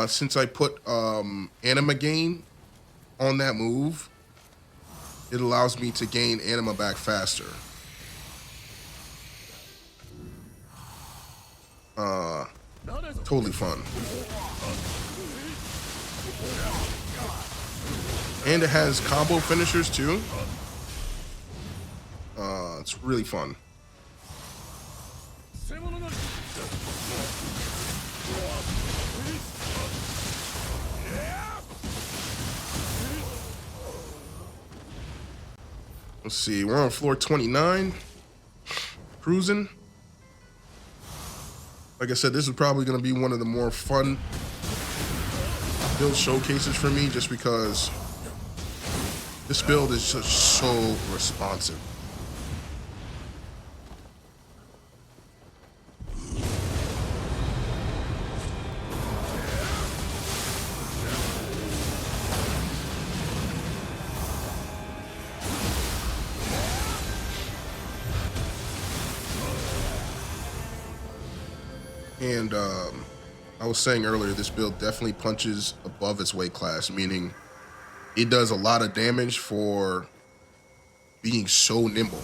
since I put anima gain on that move, it allows me to gain anima back faster. Totally fun. And it has combo finishers too. It's really fun. Let's see, we're on floor 29. Cruising. Like I said, this is probably going to be one of the more fun build showcases for me, just because this build is just so responsive. And I was saying earlier, this build definitely punches above its weight class, meaning it does a lot of damage for being so nimble.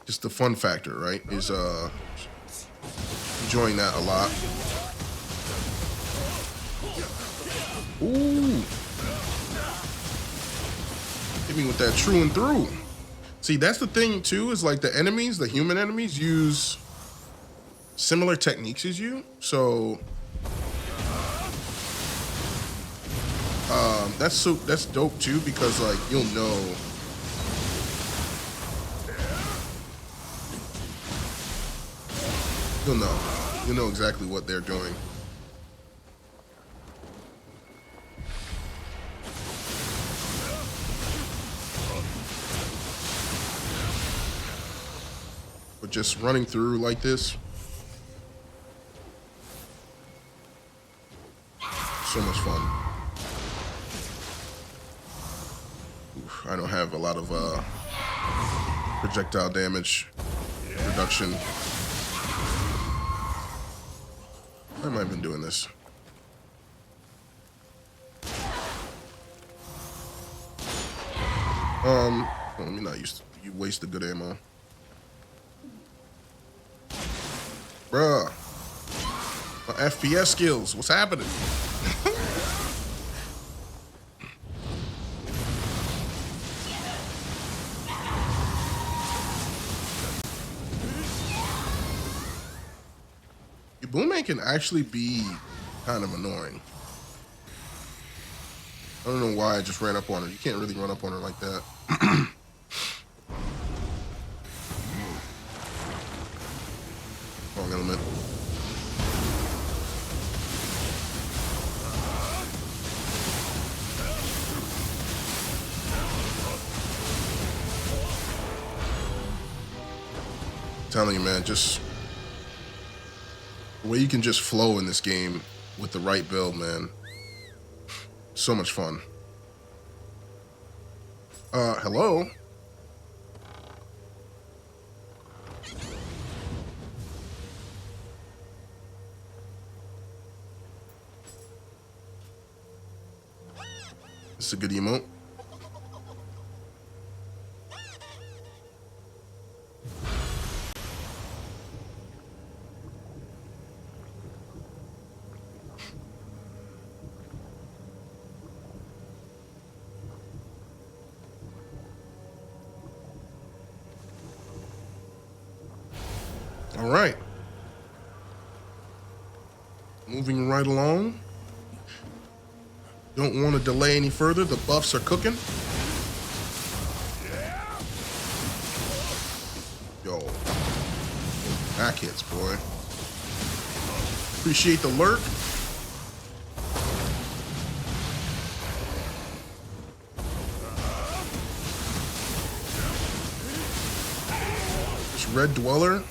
Just the fun factor, right? Is enjoying that a lot. Ooh. Hit me with that true and through. See, that's the thing too, is like the enemies, the human enemies, use similar techniques as you. So that's dope too, because like you'll know exactly what they're doing. But just running through like this, so much fun. Oof, I don't have a lot of projectile damage reduction. Why am I even doing this? Let me not use to, you waste the good ammo. Bruh. My FPS skills, what's happening? Your boomman can actually be kind of annoying. I don't know why I just ran up on her. You can't really run up on her like that. Wrong element. I'm telling you, man, just the way you can just flow in this game with the right build, man. So much fun. Hello? It's a good emote. All right. Moving right along. Don't want to delay any further. The buffs are cooking. Yo. Back hits, boy. Appreciate the lurk. This red dweller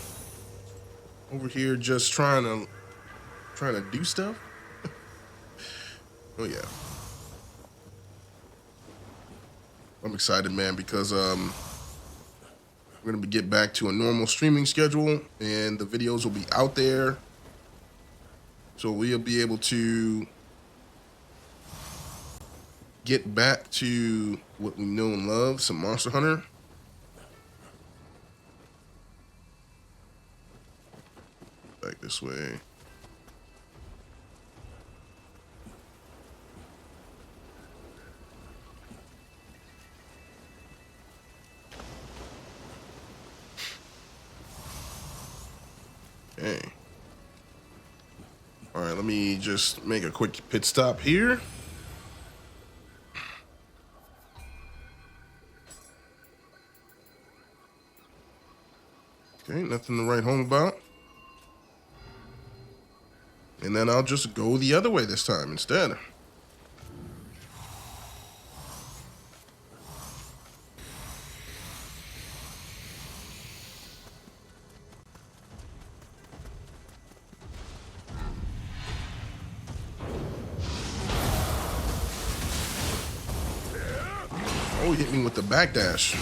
over here just trying to do stuff. Oh yeah. I'm excited, man, because we're gonna get back to a normal streaming schedule, and the videos will be out there, so we'll be able to get back to what we know and love, some Monster Hunter. Back this way. Okay. All right, let me just make a quick pit stop here. Okay, nothing to write home about. And then I'll just go the other way this time instead. Oh, he hit me with the backdash.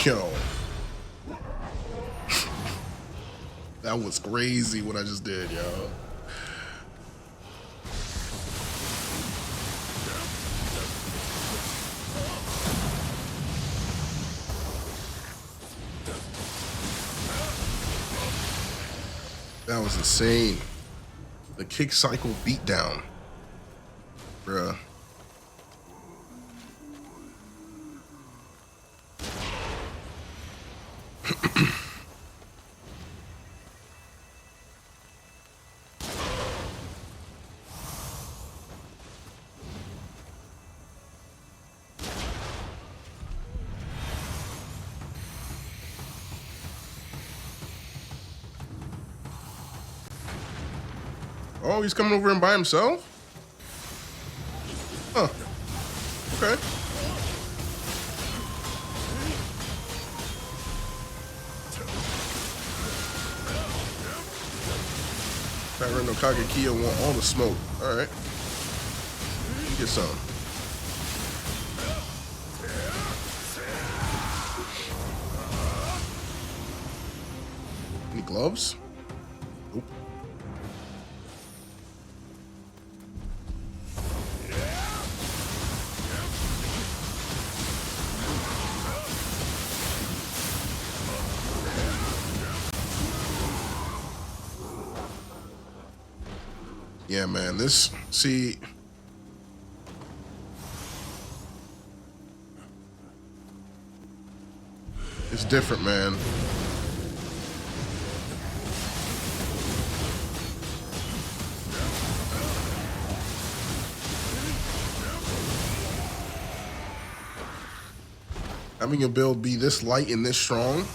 Yo. That was crazy what I just did, yo. That was insane. The kick cycle beatdown. Bruh. Oh, he's coming over in by himself? Huh. Okay. That no Kagekiyo want all the smoke. All right. You get some. Any gloves? Nope. Yeah, man, this, see, it's different, man. Having a build be this light and this strong,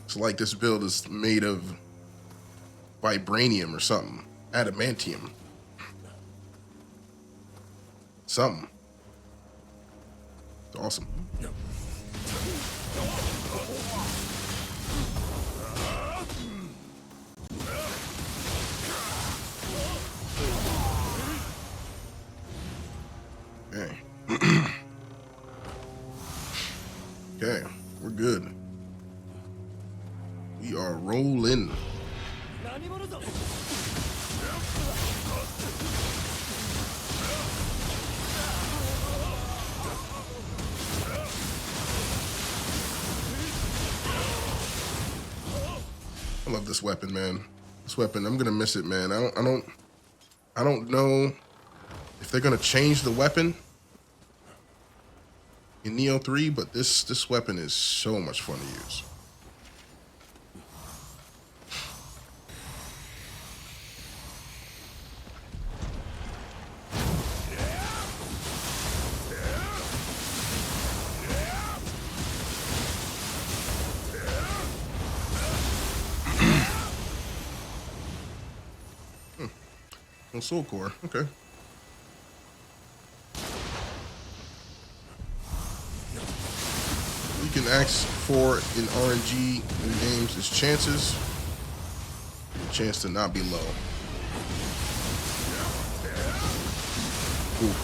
it's like this build is made of vibranium or something. Adamantium. Something. It's awesome. We are rolling. I love this weapon, man. This weapon, I'm gonna miss it, man. I don't know if they're gonna change the weapon in Neo 3, but this weapon is so much fun to use. Oh, soul core. Okay. You can ask for in RNG in games is chances. The chance to not be low. Ooh.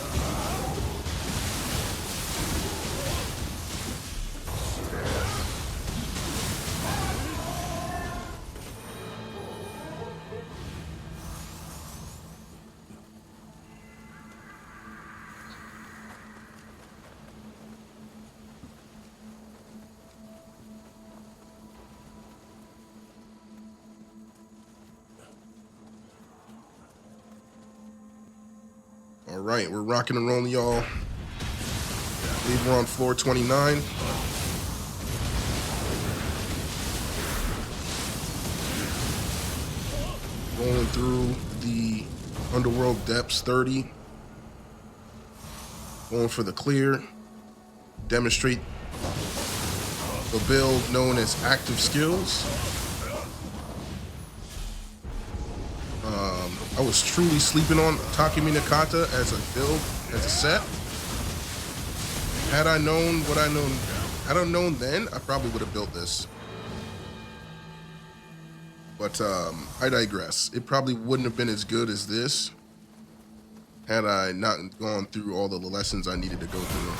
All right, we're rocking and rolling, y'all. I believe we're on floor 29. Rolling through the Underworld depths 30. Going for the clear. Demonstrate the build known as active skills. I was truly sleeping on Takeminakata as a build, as a set. Had I known what had I known then, I probably would have built this. But I digress. It probably wouldn't have been as good as this had I not gone through all the lessons I needed to go through.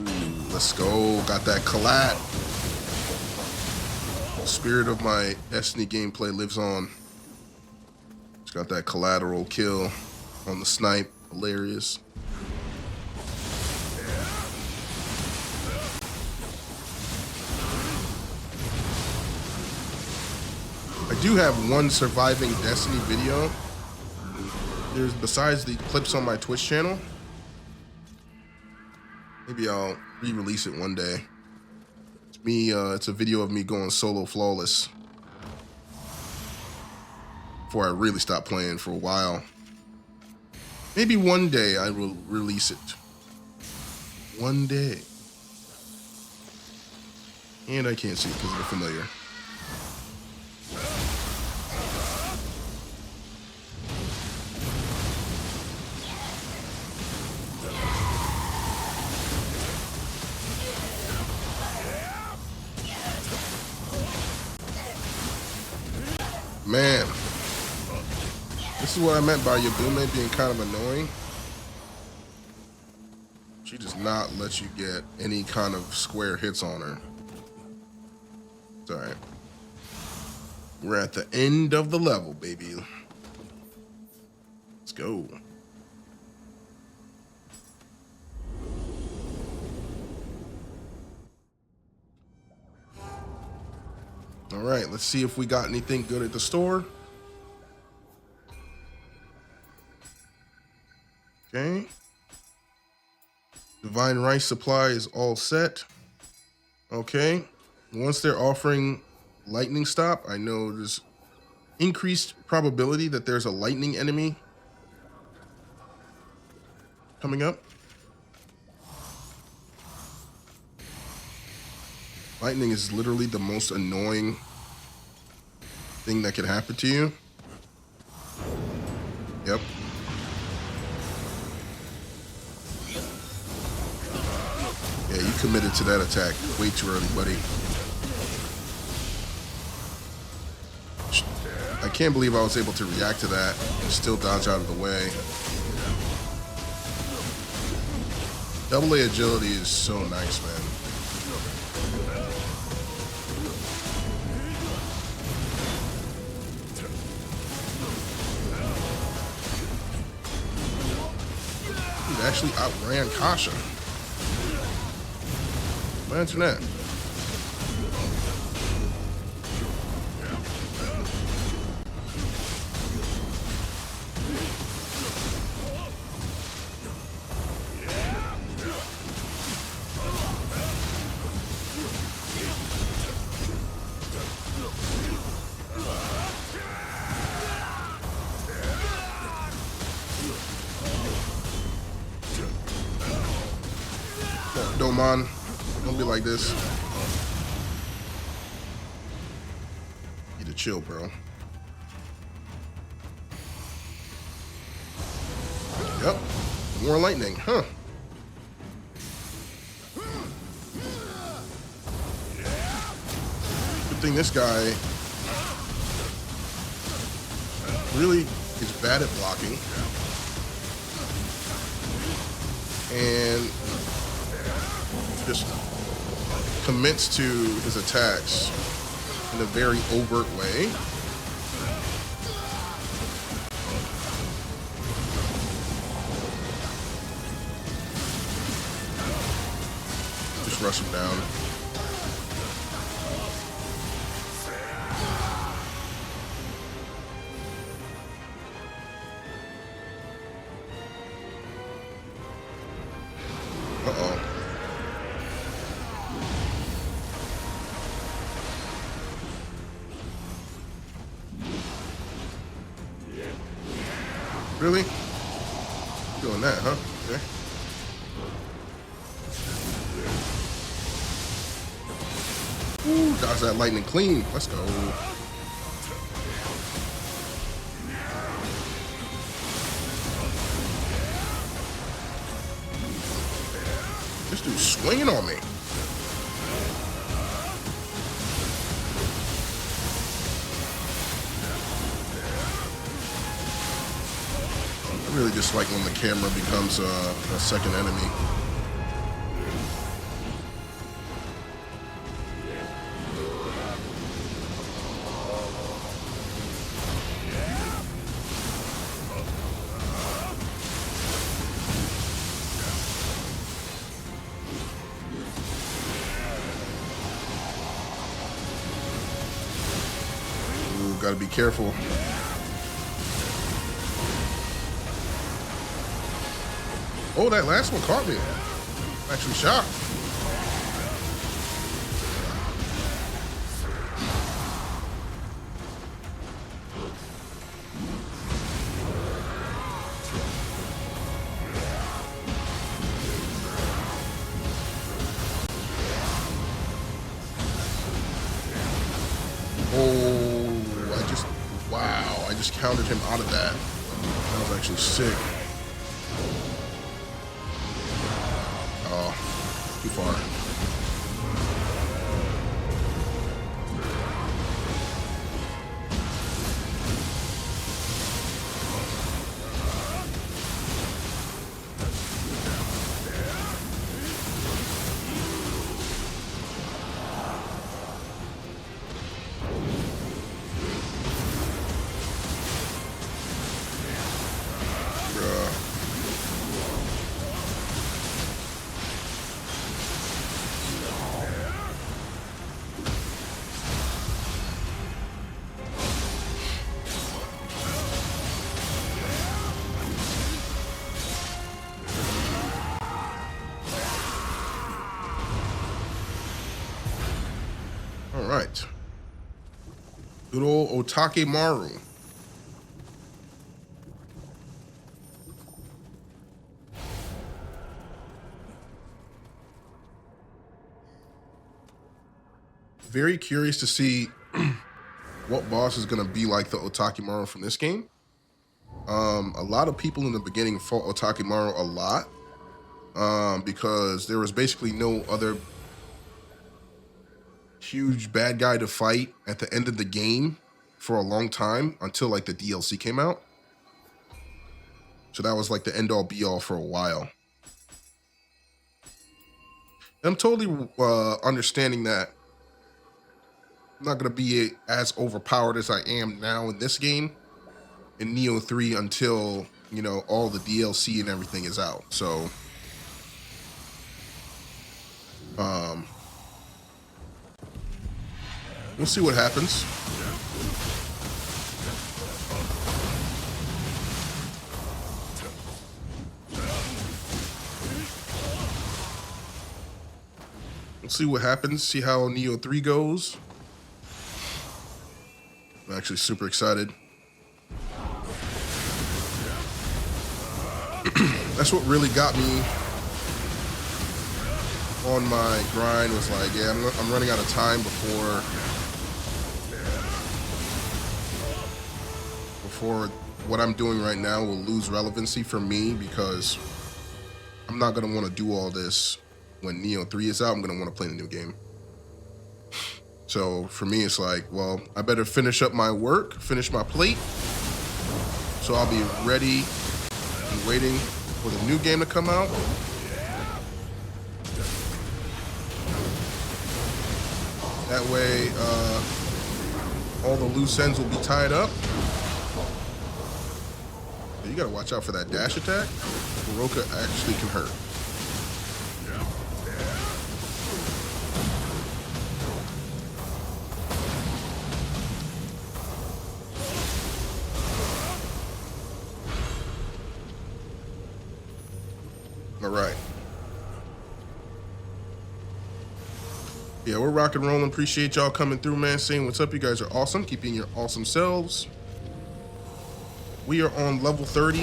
Ooh, let's go. Got that collat. The spirit of my Destiny gameplay lives on. Just got that collateral kill on the snipe. Hilarious. I do have one surviving Destiny video. There's, besides the clips on my Twitch channel, maybe I'll re-release it one day. It's me, it's a video of me going solo flawless before I really stop playing for a while. Maybe one day I will release it. One day. And I can't see it because of the familiar. Man, this is what I meant by Yabume being kind of annoying. She does not let you get any kind of square hits on her. It's all right. We're at the end of the level, baby. Let's go. All right, let's see if we got anything good at the store. Okay. Divine rice supply is all set. Okay. Once they're offering lightning stop, I know there's increased probability that there's a lightning enemy coming up. Lightning is literally the most annoying thing that could happen to you. Yep. Yeah, you committed to that attack way too early, buddy. I can't believe I was able to react to that and still dodge out of the way. AA agility is so nice, man. actually outran Kasha. Imagine that. Don't mind. Don't be like this. Need to chill, bro. Yep. More lightning, huh? Good thing this guy really is bad at blocking. And just commits to his attacks in a very overt way. Just rush him down. Uh-oh. Really? Doing that, huh? Okay. Ooh, dodge that lightning clean. Let's go. This dude's swinging on me. I really just like when the camera becomes a second enemy. Ooh, gotta be careful. Oh, that last one caught me. I'm actually shocked. Oh, wow, I just counted him out of that. That was actually sick. Too far. All right. Good old Takeminakata. Very curious to see what boss is going to be like the Takeminakata from this game. A lot of people in the beginning fought Takeminakata a lot because there was basically no other huge bad guy to fight at the end of the game for a long time until like the DLC came out. So that was like the end all be all for a while. And I'm totally understanding that I'm not going to be as overpowered as I am now in this game in Neo 3 until you know, all the DLC and everything is out. So, we'll see what happens. We'll see what happens. See how Neo 3 goes. I'm actually super excited. That's what really got me on my grind, was like, yeah, I'm running out of time before what I'm doing right now will lose relevancy for me, because I'm not going to want to do all this when Neo 3 is out. I'm going to want to play the new game. So for me, it's like, well, I better finish up my work, finish my plate, so I'll be ready and waiting for the new game to come out. That way, all the loose ends will be tied up. You gotta watch out for that dash attack. Kuroka actually can hurt. All right. Yeah, we're rock and rolling. Appreciate y'all coming through, man. Saying what's up. You guys are awesome. Keep being your awesome selves. We are on level 30.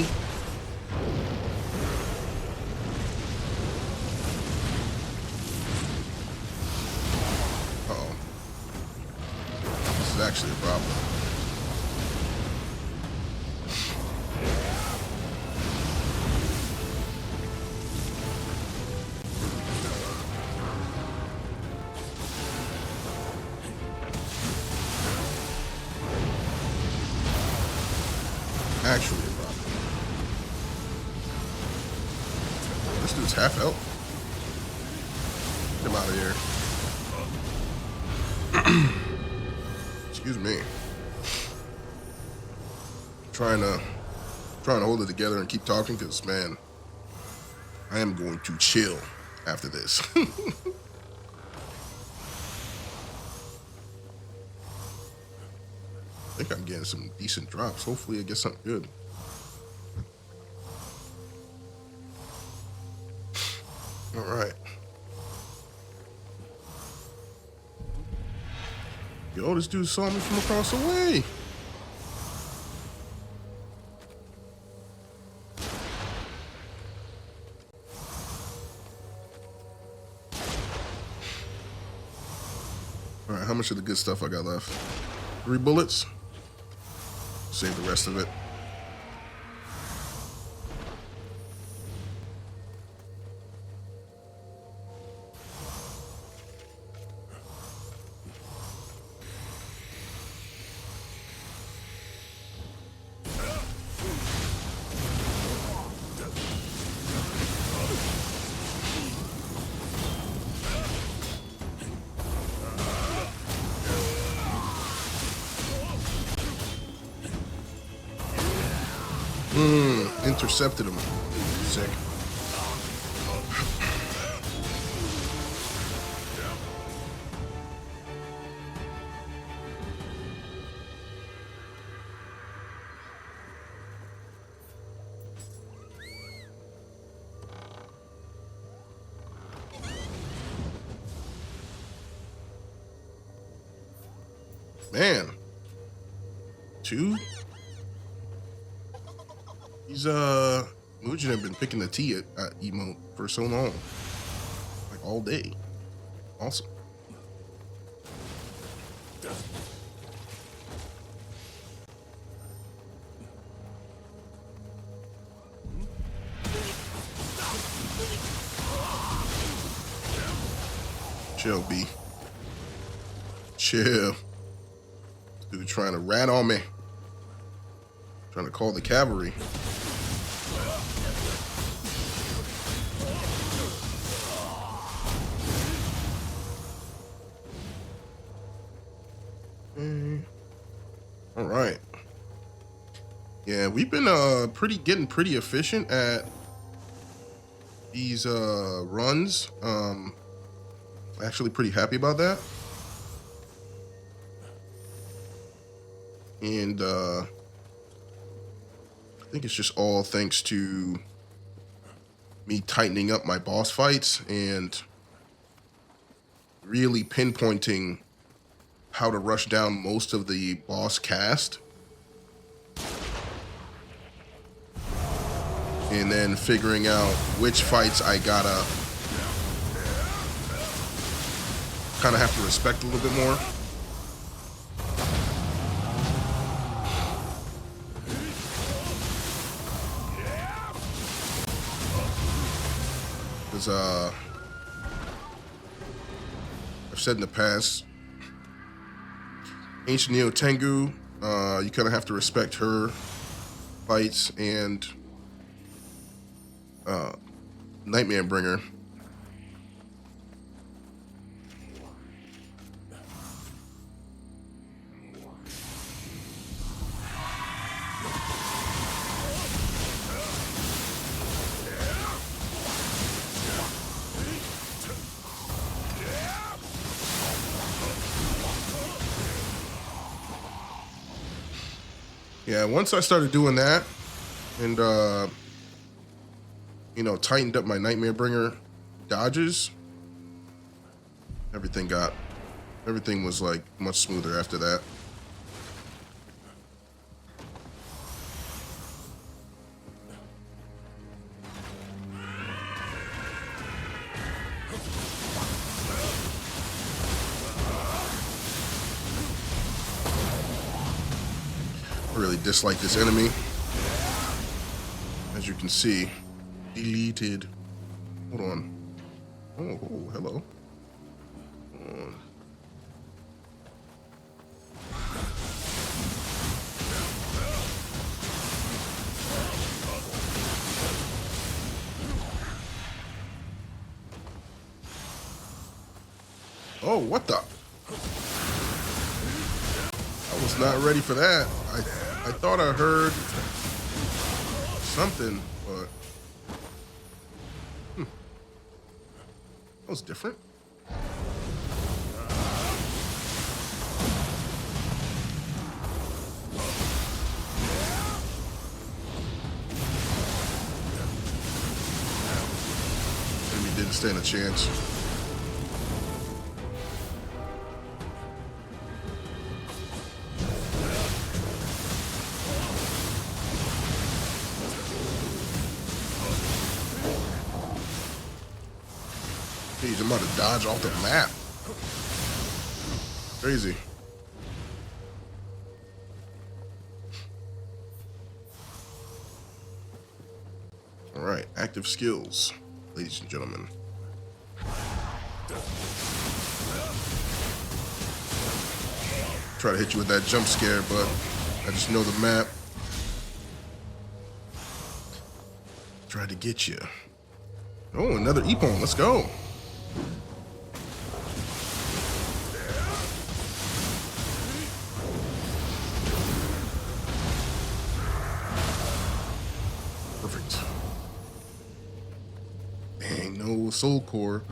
Uh-oh. This is actually a problem. Actually a problem. This dude's half health. Get him out of here. Excuse me. Trying to hold it together and keep talking, because, man, I am going to chill after this. I think I'm getting some decent drops. Hopefully I get something good. All right. Yo, this dude saw me from across the way. All right, how much of the good stuff I got left? 3 bullets. Save the rest of it. Intercepted him. Sick. Man. 2? He's Mugen have been picking the T at emote for so long, like all day. Awesome. Chill, B. Chill. Dude trying to rat on me. Trying to call the cavalry. All right. Yeah, we've been getting pretty efficient at these runs. Actually pretty happy about that. And I think it's just all thanks to me tightening up my boss fights and really pinpointing how to rush down most of the boss cast. And then figuring out which fights I gotta kind of have to respect a little bit more. Because I've said in the past, Ancient Neo Tengu, you kind of have to respect her fights, and Nightmare Bringer. Yeah, once I started doing that and you know, tightened up my Nightmare Bringer dodges, everything was like much smoother after that. I really dislike this enemy. As you can see, deleted. Hold on. Oh, hello. Hold on. Oh, what the? I was not ready for that. I thought I heard something, but that was different. Enemy didn't stand a chance. He's about to dodge off the map. Crazy. All right, active skills, ladies and gentlemen. Try to hit you with that jump scare, but I just know the map. Try to get you. Oh, another Ippon. Let's go. Perfect. Dang, no soul core.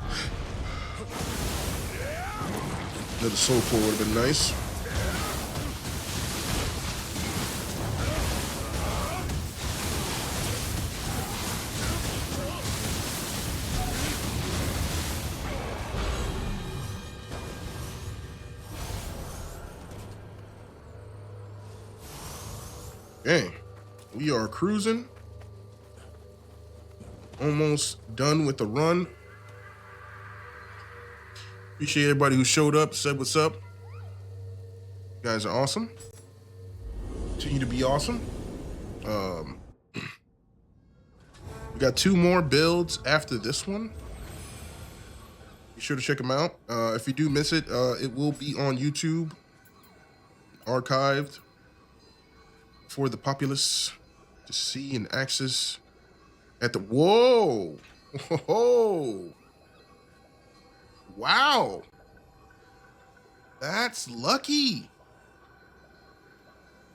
Another soul core would have been nice. Dang, we are cruising. Almost done with the run. Appreciate everybody who showed up, said what's up. You guys are awesome. Continue to be awesome. We got 2 more builds after this one. Be sure to check them out. If you do miss it, it will be on YouTube, archived for the populace to see and access at the... Whoa! Whoa! Wow! That's lucky.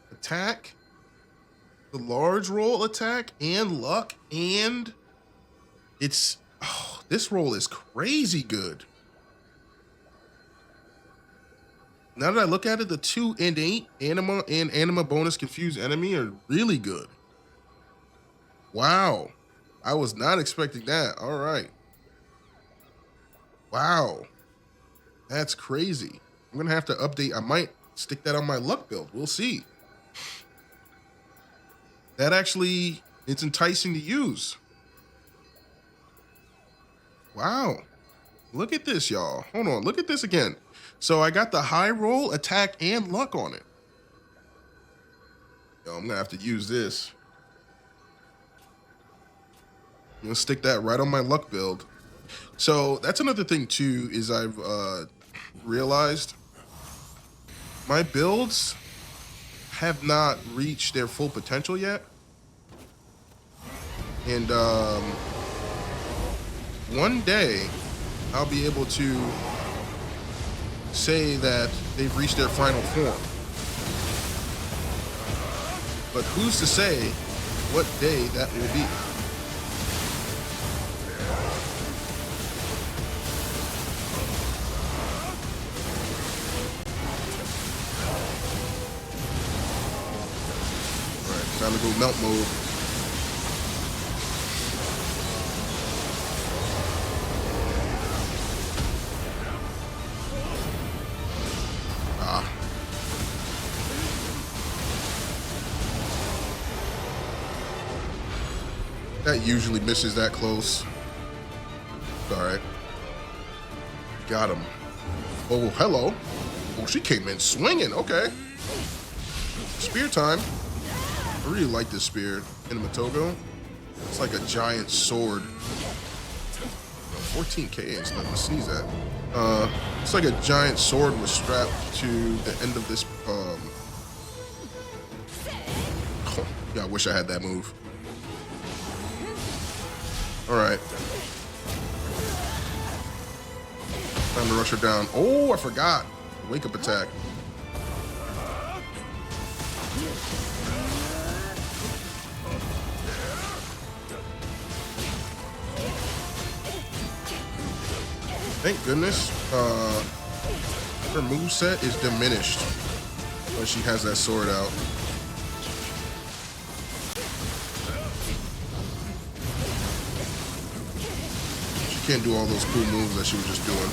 Attack. the large roll attack and luck, and it's, oh, this roll is crazy good. Now that I look at it, the 2 and 8 anima and anima bonus confused enemy are really good. Wow. I was not expecting that. All right. Wow. That's crazy. I'm going to have to update. I might stick that on my luck build. We'll see. That actually, it's enticing to use. Wow. Look at this, y'all. Hold on. Look at this again. So I got the high roll, attack, and luck on it. Yo, I'm going to have to use this. I'm going to stick that right on my luck build. So that's another thing, too, is I've realized my builds have not reached their full potential yet. And one day I'll be able to say that they've reached their final form. But who's to say what day that will be? All right, time to go melt mode. That usually misses that close. All right. Got him. Oh, hello. Oh, she came in swinging. Okay. Spear time. I really like this spear in Matogo. It's like a giant sword. 14K is nothing to sneeze at. It's like a giant sword was strapped to the end of this. Oh, yeah, I wish I had that move. All right. Time to rush her down. Oh, I forgot. Wake up attack. Thank goodness. Her moveset is diminished when she has that sword out. Can't do all those cool moves that she was just doing.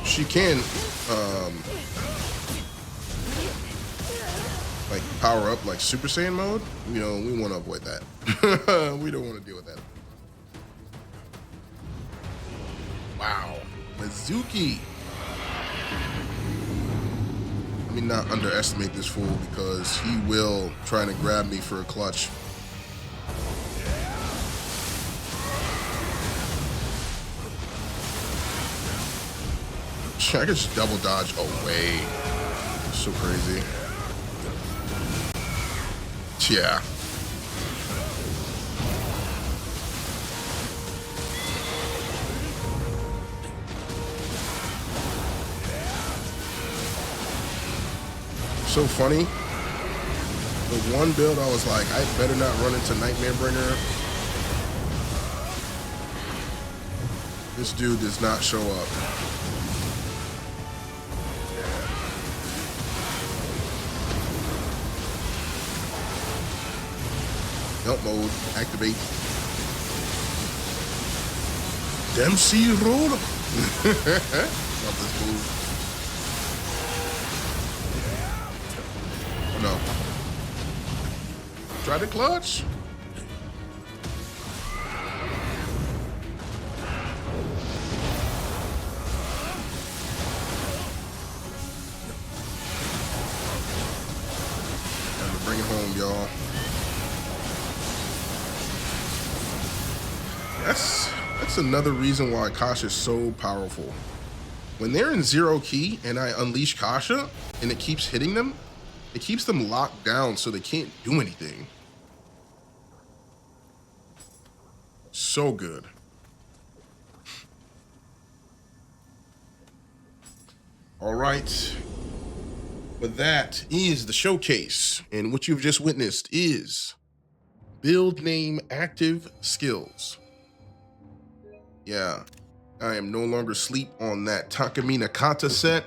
She can like power up like Super Saiyan mode. You know, we want to avoid that. We don't want to deal with that. Wow, Mizuki. Let me not underestimate this fool because he will try to grab me for a clutch. I could just double dodge away. So crazy. Yeah. So funny. The one build I was like, I better not run into Nightmare Bringer. This dude does not show up. Melt mode, activate. Dempsey roll. Love this move. Oh no. Try to clutch. Time to bring it home, y'all. That's another reason why Kasha is so powerful. When they're in 0 key and I unleash Kasha and it keeps hitting them, it keeps them locked down so they can't do anything. So good. All right. But that is the showcase. And what you've just witnessed is build name active skills. Yeah, I am no longer asleep on that Takeminakata set.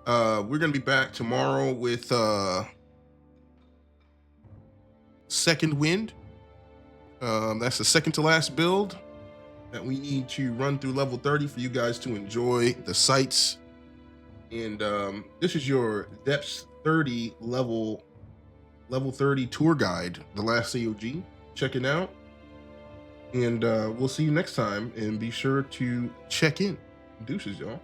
We're gonna be back tomorrow with Second Wind. That's the second to last build that we need to run through level 30 for you guys to enjoy the sights. And this is your depths 30 level 30 tour guide, the last AOG. Check it out. And we'll see you next time, and be sure to check in. Deuces, y'all.